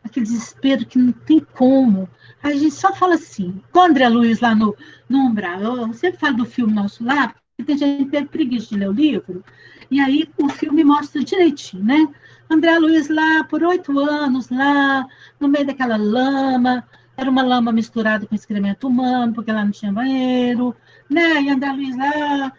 aquele desespero que não tem como, a gente só fala assim, com o André Luiz lá no Umbral, eu sempre falo do filme nosso lá, porque tem gente que tem preguiça de ler o livro, e aí o filme mostra direitinho, né? André Luiz lá, por 8 anos, lá, no meio daquela lama, era uma lama misturada com excremento humano, porque lá não tinha banheiro, né? E André Luiz lá,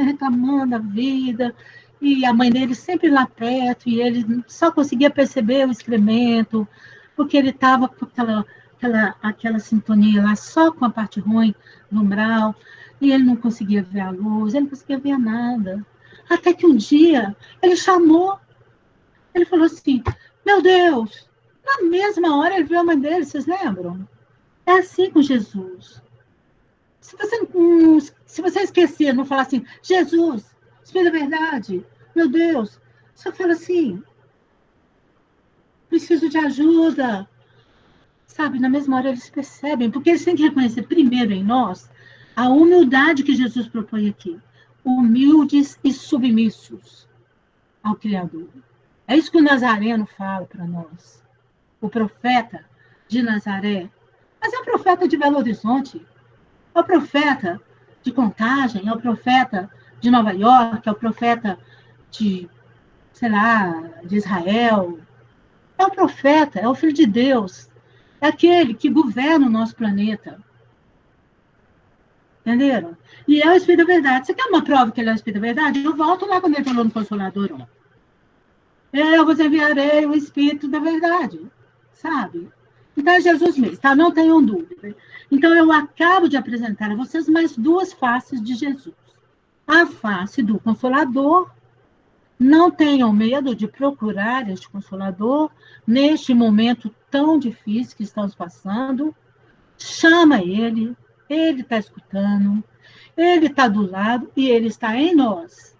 reclamando da vida, e a mãe dele sempre lá perto, e ele só conseguia perceber o excremento, porque ele estava com aquela sintonia lá, só com a parte ruim do umbral, e ele não conseguia ver a luz, ele não conseguia ver nada. Até que um dia, ele chamou, ele falou assim, meu Deus, na mesma hora ele viu a mãe dele, vocês lembram? É assim com Jesus. Se você esquecer, não falar assim, Jesus, Espírito da Verdade, meu Deus, só fala assim, preciso de ajuda. Sabe, na mesma hora eles percebem, porque eles têm que reconhecer primeiro em nós a humildade que Jesus propõe aqui. Humildes e submissos ao Criador. É isso que o Nazareno fala para nós. O profeta de Nazaré, mas é o profeta de Belo Horizonte, é o profeta de Contagem, é o profeta de Nova York, é o profeta de, sei lá, de Israel. É o profeta, é o Filho de Deus. É aquele que governa o nosso planeta. Entenderam? E é o Espírito da Verdade. Você quer uma prova que ele é o Espírito da Verdade? Eu volto lá quando ele falou no Consolador. Ó. Eu vos enviarei o Espírito da Verdade. Sabe? Então é Jesus mesmo, tá? Não tenham dúvida. Então eu acabo de apresentar a vocês mais duas faces de Jesus. A face do Consolador. Não tenham medo de procurar este Consolador neste momento tão difícil que estamos passando. Chama ele está escutando, ele está do lado e ele está em nós.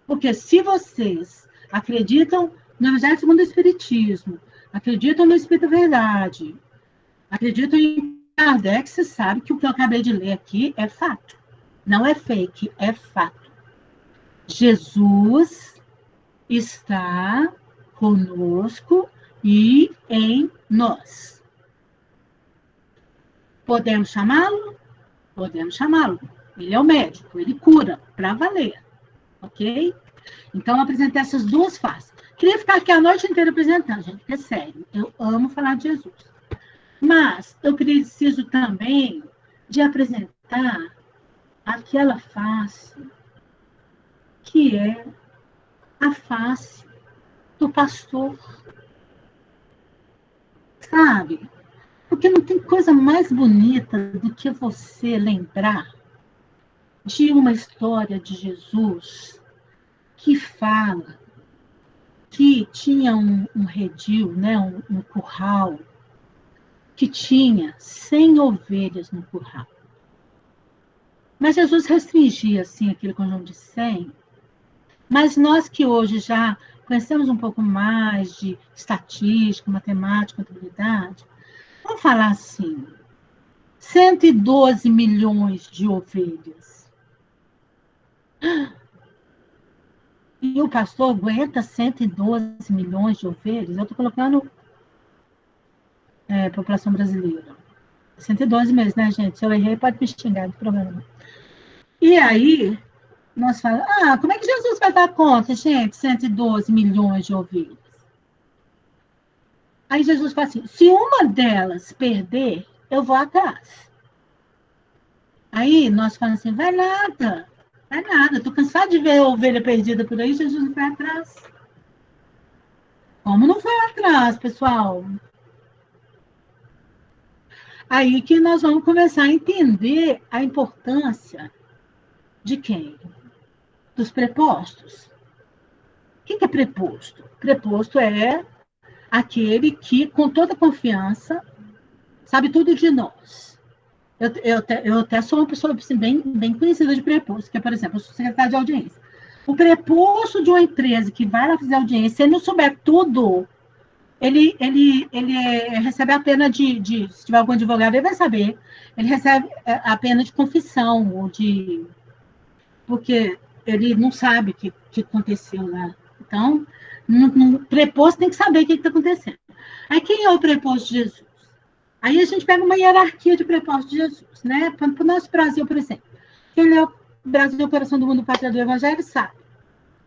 Porque se vocês acreditam no Evangelho segundo o Espiritismo, acreditam no Espírito da Verdade, acreditam em Kardec, você sabe que o que eu acabei de ler aqui é fato. Não é fake, é fato. Jesus está conosco e em nós. Podemos chamá-lo? Podemos chamá-lo. Ele é o médico, ele cura, para valer. Ok? Então, eu apresentei essas duas faces. Queria ficar aqui a noite inteira apresentando, gente, porque é sério. Eu amo falar de Jesus. Mas eu preciso também de apresentar aquela face que é a face do pastor. Sabe? Porque não tem coisa mais bonita do que você lembrar de uma história de Jesus que fala que tinha um redil, né, um curral, que tinha 100 ovelhas no curral. Mas Jesus restringia, assim, aquele conjunto de 100. Mas nós que hoje já conhecemos um pouco mais de estatística, matemática, contabilidade, vamos falar assim, 112 milhões de ovelhas. E o pastor aguenta 112 milhões de ovelhas? Eu estou colocando população brasileira. 112 mesmo, né, gente? Se eu errei, pode me xingar, não tem problema não. E aí, nós falamos, como é que Jesus vai dar conta, gente? 112 milhões de ovelhas. Aí Jesus fala assim, se uma delas perder, eu vou atrás. Aí nós falamos assim, vai nada. Estou cansado de ver a ovelha perdida por aí, Jesus não foi atrás. Como não foi atrás, pessoal? Aí que nós vamos começar a entender a importância de quem? Dos prepostos. O que é preposto? Preposto é aquele que, com toda confiança, sabe tudo de nós. Eu até sou uma pessoa assim, bem conhecida de preposto, que é, por exemplo, eu sou secretária de audiência. O preposto de uma empresa que vai lá fazer audiência, se ele não souber tudo, ele recebe a pena se tiver algum advogado, ele vai saber, ele recebe a pena de confissão, porque ele não sabe o que aconteceu lá. Então, no preposto tem que saber o que está acontecendo. Aí, quem é o preposto de Jesus? Aí a gente pega uma hierarquia de prepostos de Jesus, né? Para o nosso Brasil, por exemplo. Ele é o Brasil, o coração do mundo, pátria do Evangelho, sabe?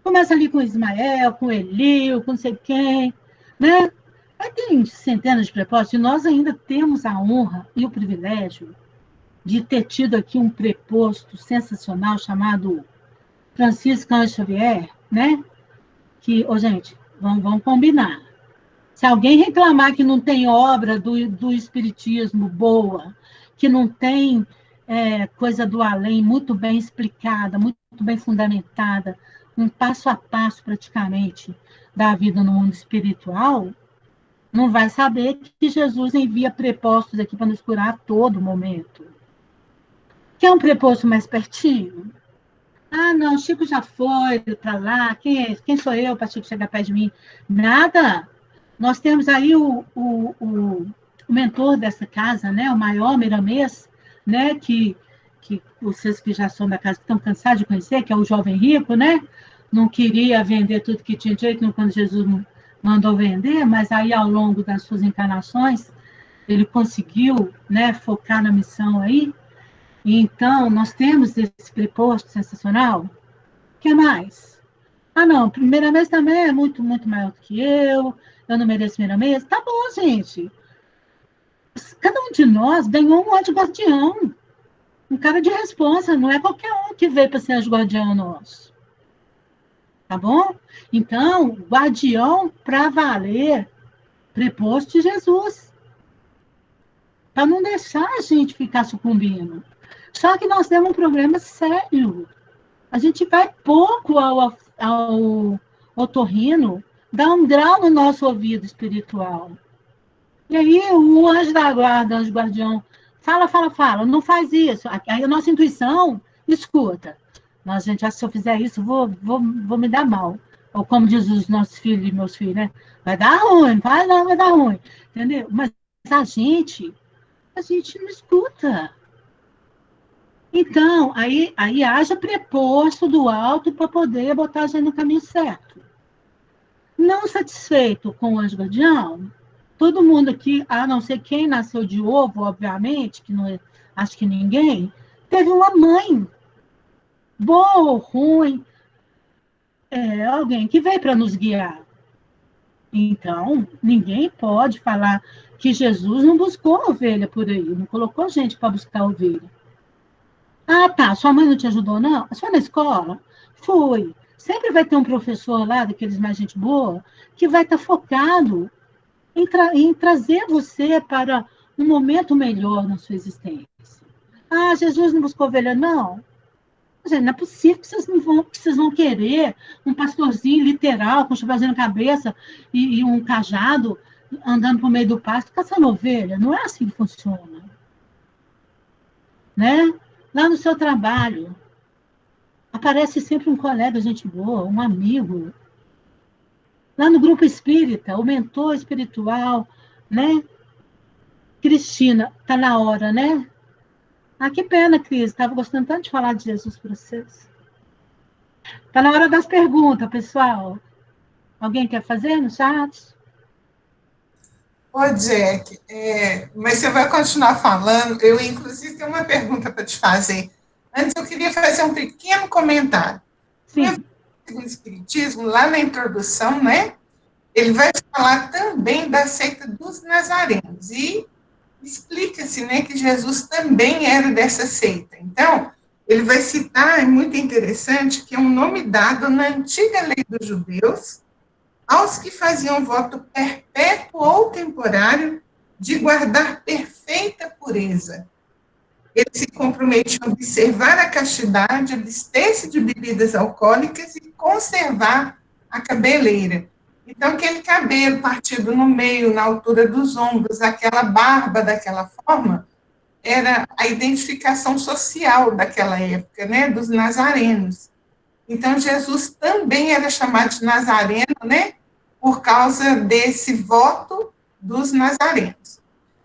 Começa ali com Ismael, com Elio, com não sei quem, né? Aí tem centenas de prepostos, e nós ainda temos a honra e o privilégio de ter tido aqui um preposto sensacional chamado Francisco Cândido Xavier, né? Que, gente, vamos combinar. Se alguém reclamar que não tem obra do Espiritismo boa, que não tem coisa do além muito bem explicada, muito bem fundamentada, um passo a passo praticamente da vida no mundo espiritual, não vai saber que Jesus envia prepostos aqui para nos curar a todo momento. Quer um preposto mais pertinho? Não, Chico já foi para lá, quem sou eu para Chico chegar perto de mim? Nada. Nós temos aí o mentor dessa casa, né, o maior Miramês, né, que vocês que já são da casa estão cansados de conhecer, que é o jovem rico, né? Não queria vender tudo que tinha direito quando Jesus mandou vender, mas aí ao longo das suas encarnações ele conseguiu, né, focar na missão aí. E então nós temos esse preposto sensacional. que mais? Ah, não, primeira vez também é muito, muito maior do que eu não mereço primeira vez. Tá bom, gente. Cada um de nós ganhou um anjo guardião, um cara de responsa, não é qualquer um que veio para ser anjo guardião nosso. Tá bom? Então, guardião para valer, preposto de Jesus. Para não deixar a gente ficar sucumbindo. Só que nós temos um problema sério. A gente vai pouco ao otorrino, dá um grau no nosso ouvido espiritual. E aí o anjo da guarda, anjo guardião, fala, não faz isso. Aí a nossa intuição escuta. Nossa, gente, se eu fizer isso, vou me dar mal. Ou como diz os nossos filhos e meus filhos, né? Vai dar ruim, vai dar ruim. Entendeu? Mas a gente não escuta. Então, aí haja preposto do alto para poder botar a gente no caminho certo. Não satisfeito com o anjo guardião, todo mundo aqui, a não ser quem nasceu de ovo, obviamente, que não é, acho que ninguém, teve uma mãe, boa ou ruim, alguém que veio para nos guiar. Então, ninguém pode falar que Jesus não buscou ovelha por aí, não colocou gente para buscar ovelha. Ah, tá, sua mãe não te ajudou, não? Você foi na escola? Fui. Sempre vai ter um professor lá, daqueles mais gente boa, que vai estar focado em trazer você para um momento melhor na sua existência. Ah, Jesus não buscou ovelha, não. Gente, não é possível que vocês vão querer um pastorzinho literal, com um chapéuzinho na cabeça e um cajado andando por meio do pasto, caçando ovelha. Não é assim que funciona. Né? Lá no seu trabalho, aparece sempre um colega, gente boa, um amigo. Lá no grupo espírita, o mentor espiritual, né? Cristina, tá na hora, né? Ah, que pena, Cris, estava gostando tanto de falar de Jesus para vocês. Tá na hora das perguntas, pessoal. Alguém quer fazer no chat? Ô, Jack, mas você vai continuar falando. Eu, inclusive, tenho uma pergunta para te fazer. Antes, eu queria fazer um pequeno comentário. Sim. No Espiritismo, lá na introdução, né? Ele vai falar também da seita dos nazarenos. E explica-se, né, que Jesus também era dessa seita. Então, ele vai citar, é muito interessante, que é um nome dado na antiga lei dos judeus aos que faziam voto perpétuo ou temporário de guardar perfeita pureza. Ele se comprometia a observar a castidade, abster-se de bebidas alcoólicas e conservar a cabeleira. Então, aquele cabelo partido no meio, na altura dos ombros, aquela barba daquela forma, era a identificação social daquela época, né, dos nazarenos. Então, Jesus também era chamado de nazareno, né, por causa desse voto dos nazarenos.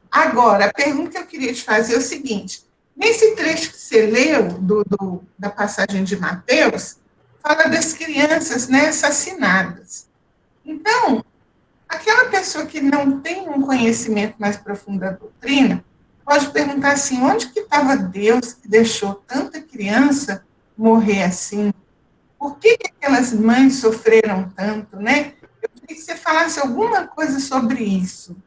Agora, a pergunta que eu queria te fazer é o seguinte: nesse trecho que você leu da passagem de Mateus, fala das crianças, né, assassinadas. Então, aquela pessoa que não tem um conhecimento mais profundo da doutrina pode perguntar assim: onde que estava Deus que deixou tanta criança morrer assim? Por que aquelas mães sofreram tanto, né? Eu queria que você falasse alguma coisa sobre isso.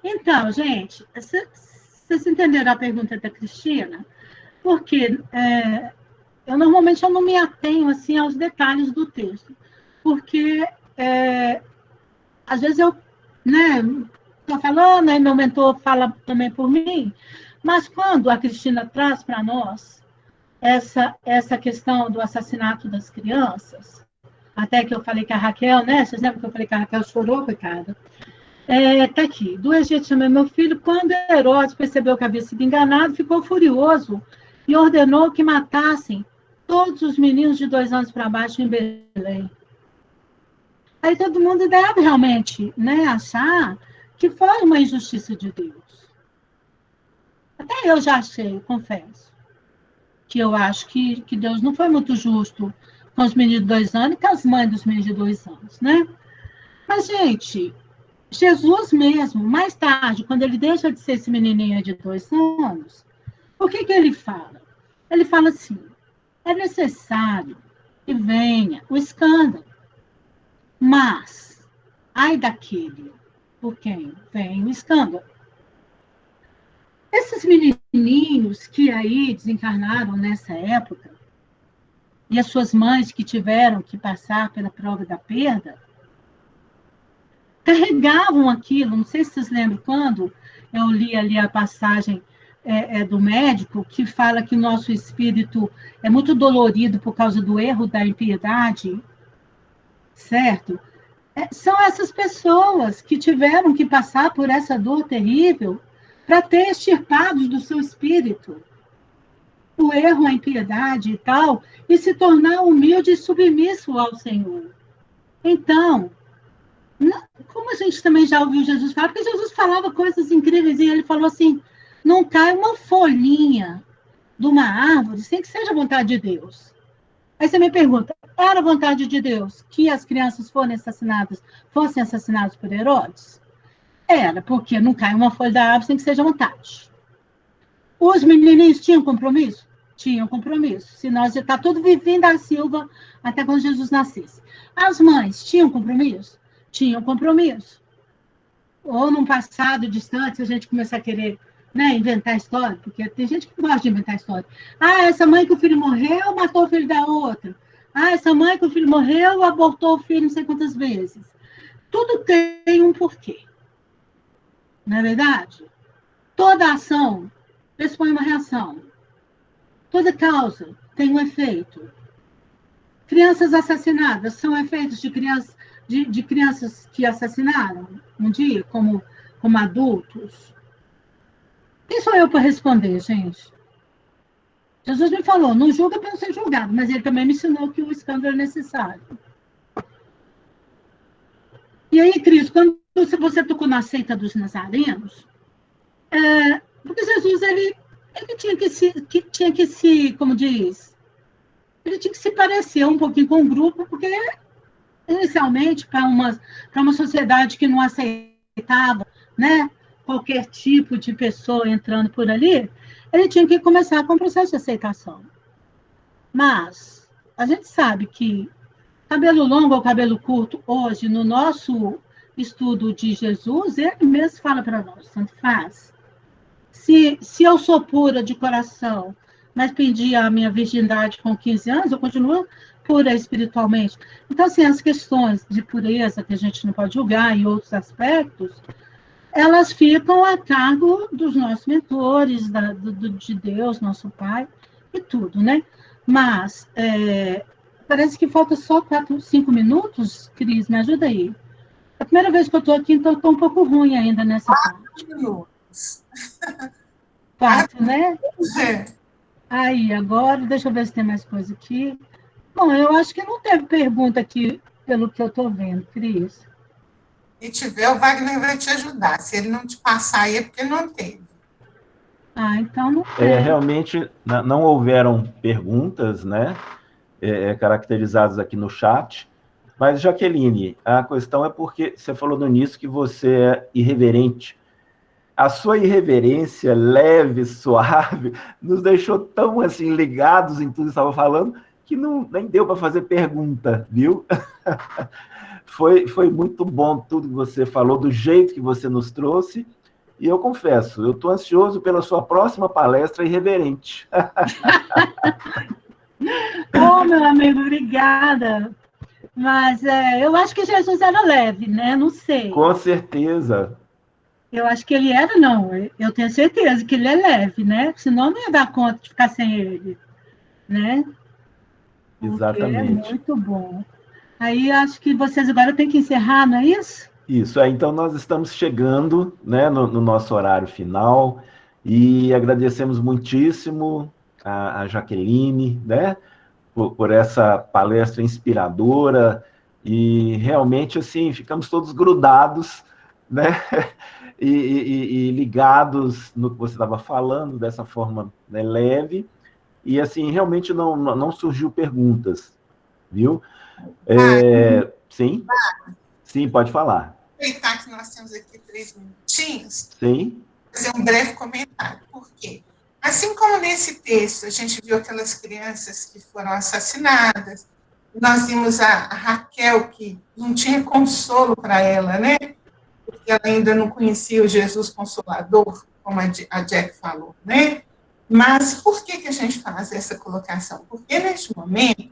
Então, gente, vocês entenderam a pergunta da Cristina? Porque eu normalmente não me atenho assim aos detalhes do texto, porque às vezes eu, né, estou falando, aí meu mentor fala também por mim, mas quando a Cristina traz para nós essa questão do assassinato das crianças, até que eu falei que a Raquel, né, vocês lembram que eu falei que a Raquel chorou, coitada? Está aqui. Do Egito chamei meu filho. Quando Herodes percebeu que havia sido enganado, ficou furioso e ordenou que matassem todos os meninos de 2 anos para baixo em Belém. Aí todo mundo deve realmente, né, achar que foi uma injustiça de Deus. Até eu já achei, confesso, que eu acho que Deus não foi muito justo com os meninos de 2 anos e com as mães dos meninos de 2 anos, né? Mas, gente, Jesus mesmo, mais tarde, quando ele deixa de ser esse menininho de 2 anos, o que ele fala? Ele fala assim: é necessário que venha o escândalo. Mas, ai daquele por quem vem o escândalo. Esses menininhos que aí desencarnaram nessa época, e as suas mães que tiveram que passar pela prova da perda, carregavam aquilo. Não sei se vocês lembram quando eu li ali a passagem do médico, que fala que o nosso espírito é muito dolorido por causa do erro da impiedade, certo? São essas pessoas que tiveram que passar por essa dor terrível para ter extirpados do seu espírito o erro, a impiedade e tal, e se tornar humilde e submisso ao Senhor. Então, como a gente também já ouviu Jesus falar, porque Jesus falava coisas incríveis, e ele falou assim, não cai uma folhinha de uma árvore sem que seja vontade de Deus. Aí você me pergunta, era a vontade de Deus que as crianças fossem assassinadas por Herodes? Era, porque não cai uma folha da árvore sem que seja vontade. Os menininhos tinham compromisso? Tinham compromisso. Senão já está tudo vivendo da Silva até quando Jesus nascesse. As mães tinham compromisso? Tinham compromisso. Ou num passado distante, se a gente começar a querer inventar história, porque tem gente que gosta de inventar história. Ah, essa mãe que o filho morreu matou o filho da outra. Ah, essa mãe que o filho morreu abortou o filho não sei quantas vezes. Tudo tem um porquê. Não é verdade? Toda ação pressupõe uma reação. Toda causa tem um efeito. Crianças assassinadas são efeitos de crianças que assassinaram um dia, como adultos. Quem sou eu para responder, gente? Jesus me falou, não julga para não ser julgado, mas ele também me ensinou que o escândalo é necessário. E aí, Cris, quando você tocou na seita dos nazarenos, porque Jesus, ele tinha que se, como diz, ele tinha que se parecer um pouquinho com o grupo, porque, inicialmente, para uma sociedade que não aceitava, qualquer tipo de pessoa entrando por ali, ele tinha que começar com o processo de aceitação. Mas a gente sabe que cabelo longo ou cabelo curto, hoje, no nosso estudo de Jesus, ele mesmo fala para nós, tanto faz. Se eu sou pura de coração, mas perdi a minha virgindade com 15 anos, eu continuo pura espiritualmente. Então, assim, as questões de pureza, que a gente não pode julgar, e outros aspectos, elas ficam a cargo dos nossos mentores, de Deus, nosso Pai, e tudo, né? Mas, parece que falta só 4, 5 minutos, Cris, me ajuda aí. É a primeira vez que eu estou aqui, então estou um pouco ruim ainda nessa parte. 4 minutos. 4, né? É. Aí, agora, deixa eu ver se tem mais coisa aqui. Bom, eu acho que não teve pergunta aqui, pelo que eu estou vendo, Cris. Se tiver, o Wagner vai te ajudar. Se ele não te passar aí, é porque não teve. Ah, então não tem. Realmente, não houveram perguntas, caracterizadas aqui no chat. Mas, Jaqueline, a questão é porque você falou no início que você é irreverente. A sua irreverência leve, suave, nos deixou tão assim ligados em tudo que você estava falando que nem deu para fazer pergunta, viu? Foi muito bom tudo que você falou, do jeito que você nos trouxe. E eu confesso, eu estou ansioso pela sua próxima palestra irreverente. Oh, meu amigo, obrigada. Mas eu acho que Jesus era leve, né? Não sei. Com certeza. Eu acho que ele era, não. Eu tenho certeza que ele é leve, né? Senão não ia dar conta de ficar sem ele, né? Porque Exatamente. é muito bom. Aí acho que vocês agora têm que encerrar, não é isso? Isso, então nós estamos chegando, no nosso horário final e agradecemos muitíssimo a Jaqueline, por essa palestra inspiradora e realmente, assim, ficamos todos grudados, e ligados no que você estava falando, dessa forma leve, e assim, realmente não surgiu perguntas, viu? Sim? Sim, pode falar. Aproveitar que nós temos aqui 3 minutinhos, Sim. Fazer um breve comentário. Por quê? Assim como nesse texto a gente viu aquelas crianças que foram assassinadas, nós vimos a Raquel, que não tinha consolo para ela, né? Porque ela ainda não conhecia o Jesus Consolador, como a Jack falou, né? Mas por que a gente faz essa colocação? Porque neste momento,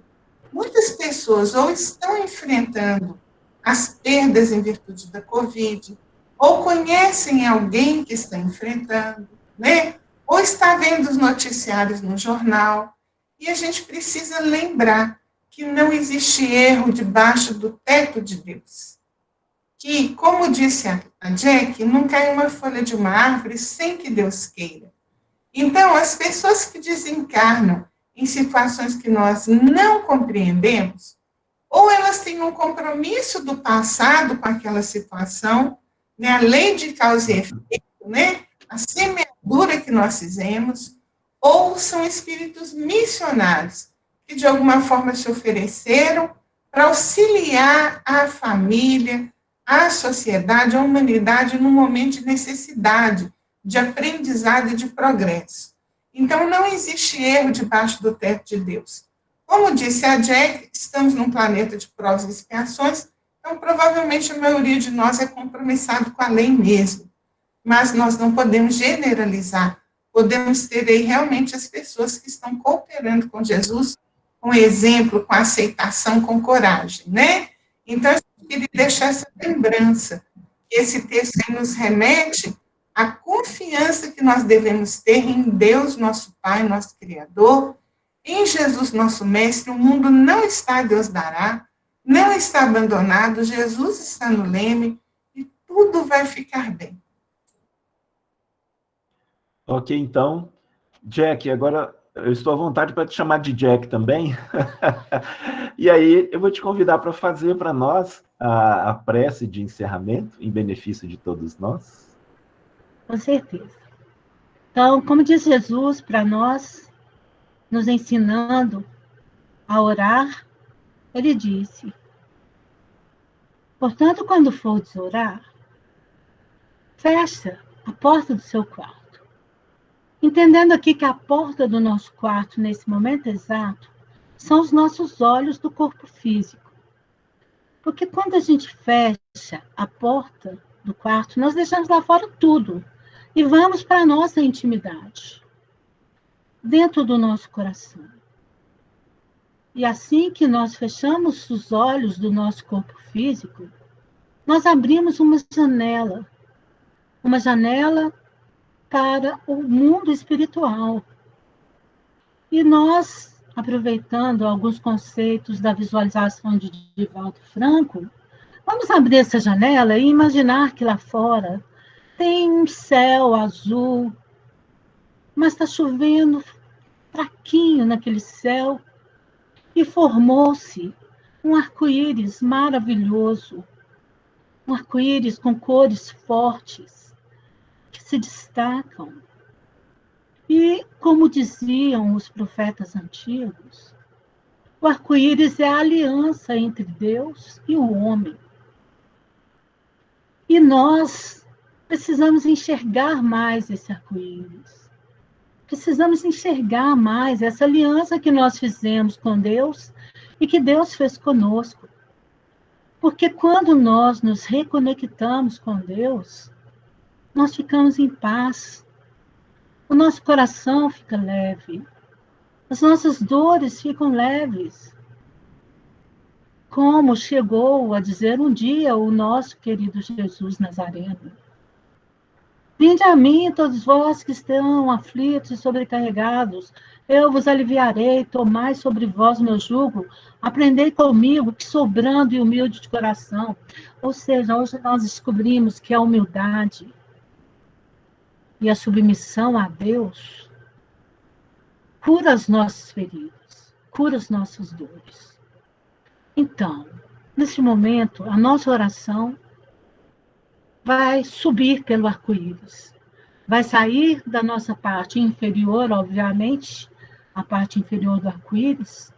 muitas pessoas ou estão enfrentando as perdas em virtude da Covid, ou conhecem alguém que está enfrentando, né? Ou está vendo os noticiários no jornal, e a gente precisa lembrar que não existe erro debaixo do teto de Deus. Que, como disse a Jack, não cai uma folha de uma árvore sem que Deus queira. Então, as pessoas que desencarnam em situações que nós não compreendemos, ou elas têm um compromisso do passado com aquela situação, né, a lei de causa e efeito, né, a semeadura que nós fizemos, ou são espíritos missionários, que de alguma forma se ofereceram para auxiliar a família, a sociedade, a humanidade num momento de necessidade, de aprendizado e de progresso. Então, não existe erro debaixo do teto de Deus. Como disse a Jack, estamos num planeta de provas e expiações, então provavelmente a maioria de nós é compromissado com a lei mesmo. Mas nós não podemos generalizar, podemos ter aí realmente as pessoas que estão cooperando com Jesus, com exemplo, com aceitação, com coragem, né? Então, eu queria deixar essa lembrança, que esse texto aí nos remete à confiança que nós devemos ter em Deus, nosso Pai, nosso Criador, em Jesus, nosso Mestre. O mundo não está, Deus dará, não está abandonado, Jesus está no leme, e tudo vai ficar bem. Ok, então, Jack, agora eu estou à vontade para te chamar de Jack também. E aí eu vou te convidar para fazer para nós a prece de encerramento em benefício de todos nós. Com certeza. Então, como diz Jesus para nós, nos ensinando a orar, ele disse: portanto, quando fordes orar, fecha a porta do seu quarto. Entendendo aqui que a porta do nosso quarto, nesse momento exato, são os nossos olhos do corpo físico. Porque quando a gente fecha a porta do quarto, nós deixamos lá fora tudo e vamos para a nossa intimidade, dentro do nosso coração. E assim que nós fechamos os olhos do nosso corpo físico, nós abrimos uma janela para o mundo espiritual. E nós, aproveitando alguns conceitos da visualização de Divaldo Franco, vamos abrir essa janela e imaginar que lá fora tem um céu azul, mas está chovendo fraquinho naquele céu, e formou-se um arco-íris maravilhoso, um arco-íris com cores fortes, que se destacam. E, como diziam os profetas antigos, o arco-íris é a aliança entre Deus e o homem. E nós precisamos enxergar mais esse arco-íris. Precisamos enxergar mais essa aliança que nós fizemos com Deus e que Deus fez conosco. Porque quando nós nos reconectamos com Deus, nós ficamos em paz. O nosso coração fica leve. As nossas dores ficam leves. Como chegou a dizer um dia o nosso querido Jesus Nazareno: vinde a mim, todos vós que estão aflitos e sobrecarregados, eu vos aliviarei, tomai sobre vós meu jugo, aprendei comigo, que sou brando e humilde de coração. Ou seja, hoje nós descobrimos que a humildade e a submissão a Deus cura as nossas feridas, cura as nossas dores. Então, nesse momento, a nossa oração vai subir pelo arco-íris. Vai sair da nossa parte inferior, obviamente, a parte inferior do arco-íris,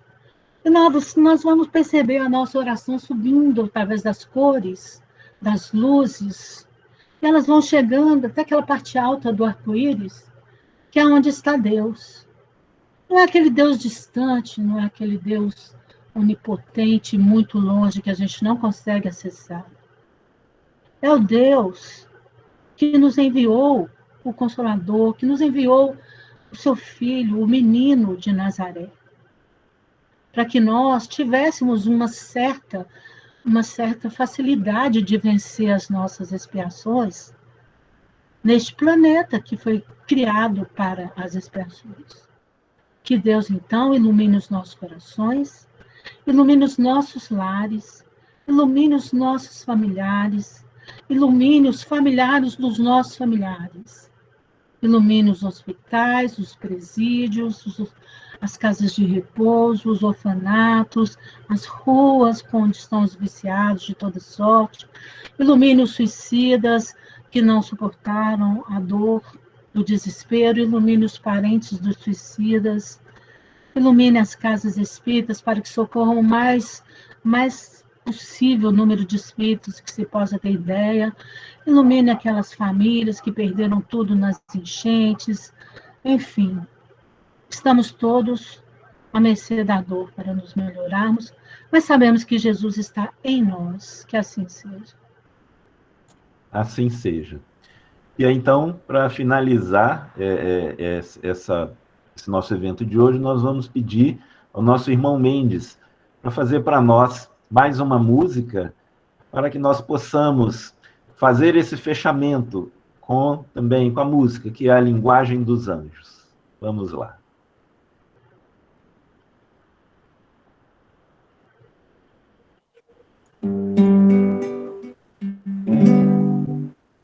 e nós vamos perceber a nossa oração subindo através das cores, das luzes, e elas vão chegando até aquela parte alta do arco-íris, que é onde está Deus. Não é aquele Deus distante, não é aquele Deus onipotente, muito longe, que a gente não consegue acessar. É o Deus que nos enviou o Consolador, que nos enviou o seu Filho, o menino de Nazaré, para que nós tivéssemos uma certa facilidade de vencer as nossas expiações neste planeta que foi criado para as expiações. Que Deus, então, ilumine os nossos corações, ilumine os nossos lares, ilumine os nossos familiares, ilumine os familiares dos nossos familiares, ilumine os hospitais, os presídios, as casas de repouso, os orfanatos, as ruas onde estão os viciados de toda sorte, ilumine os suicidas que não suportaram a dor do desespero, ilumine os parentes dos suicidas, ilumine as casas espíritas para que socorram o mais possível número de espíritos que se possa ter ideia, ilumine aquelas famílias que perderam tudo nas enchentes, enfim, estamos todos à mercê da dor para nos melhorarmos, mas sabemos que Jesus está em nós, que assim seja. Assim seja. E aí, então, para finalizar esse nosso evento de hoje, nós vamos pedir ao nosso irmão Mendes para fazer para nós mais uma música, para que nós possamos fazer esse fechamento também com a música, que é a linguagem dos anjos. Vamos lá.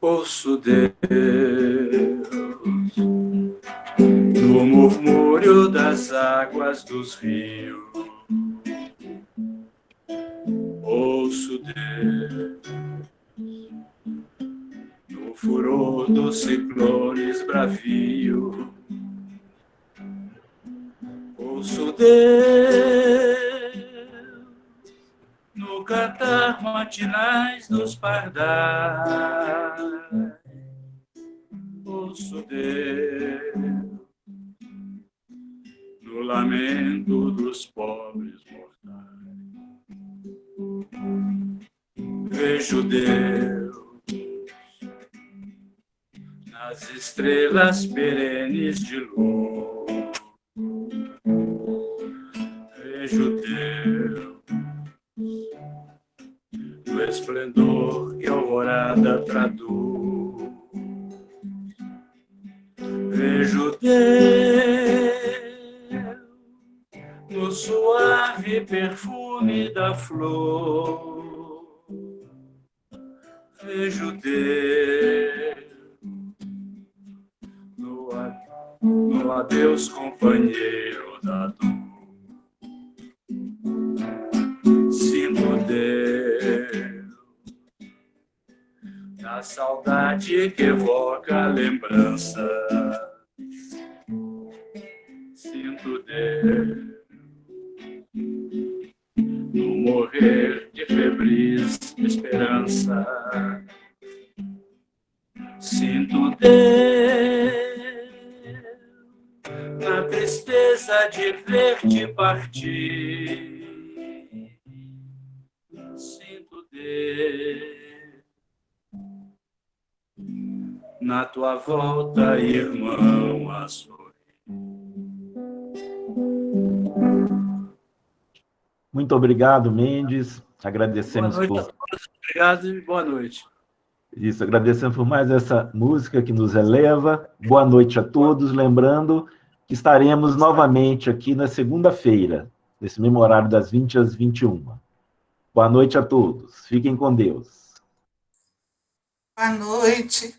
Ouço Deus no murmúrio das águas dos rios. Ouço Deus no furor dos ciclones bravio. Ouço Deus no cantar matinais dos pardais. Ouço Deus no lamento dos pobres mortais. Vejo Deus nas estrelas perenes de luz. Vejo Deus no esplendor que a alvorada traduz. Vejo Deus no suave perfume da flor. Vejo Deus no adeus companheiro da dor. Sinto Deus na saudade que evoca a lembrança. Sinto Deus no morrer de febris esperança. Sinto Deus na tristeza de ver-te partir. Sinto Deus na tua volta, irmão, a sorrir. Muito obrigado, Mendes. Agradecemos Boa noite a todos. Obrigado e boa noite. Isso, agradecemos por mais essa música que nos eleva. Boa noite a todos. Lembrando que estaremos novamente aqui na segunda-feira, nesse mesmo horário das 20 às 21. Boa noite a todos. Fiquem com Deus. Boa noite.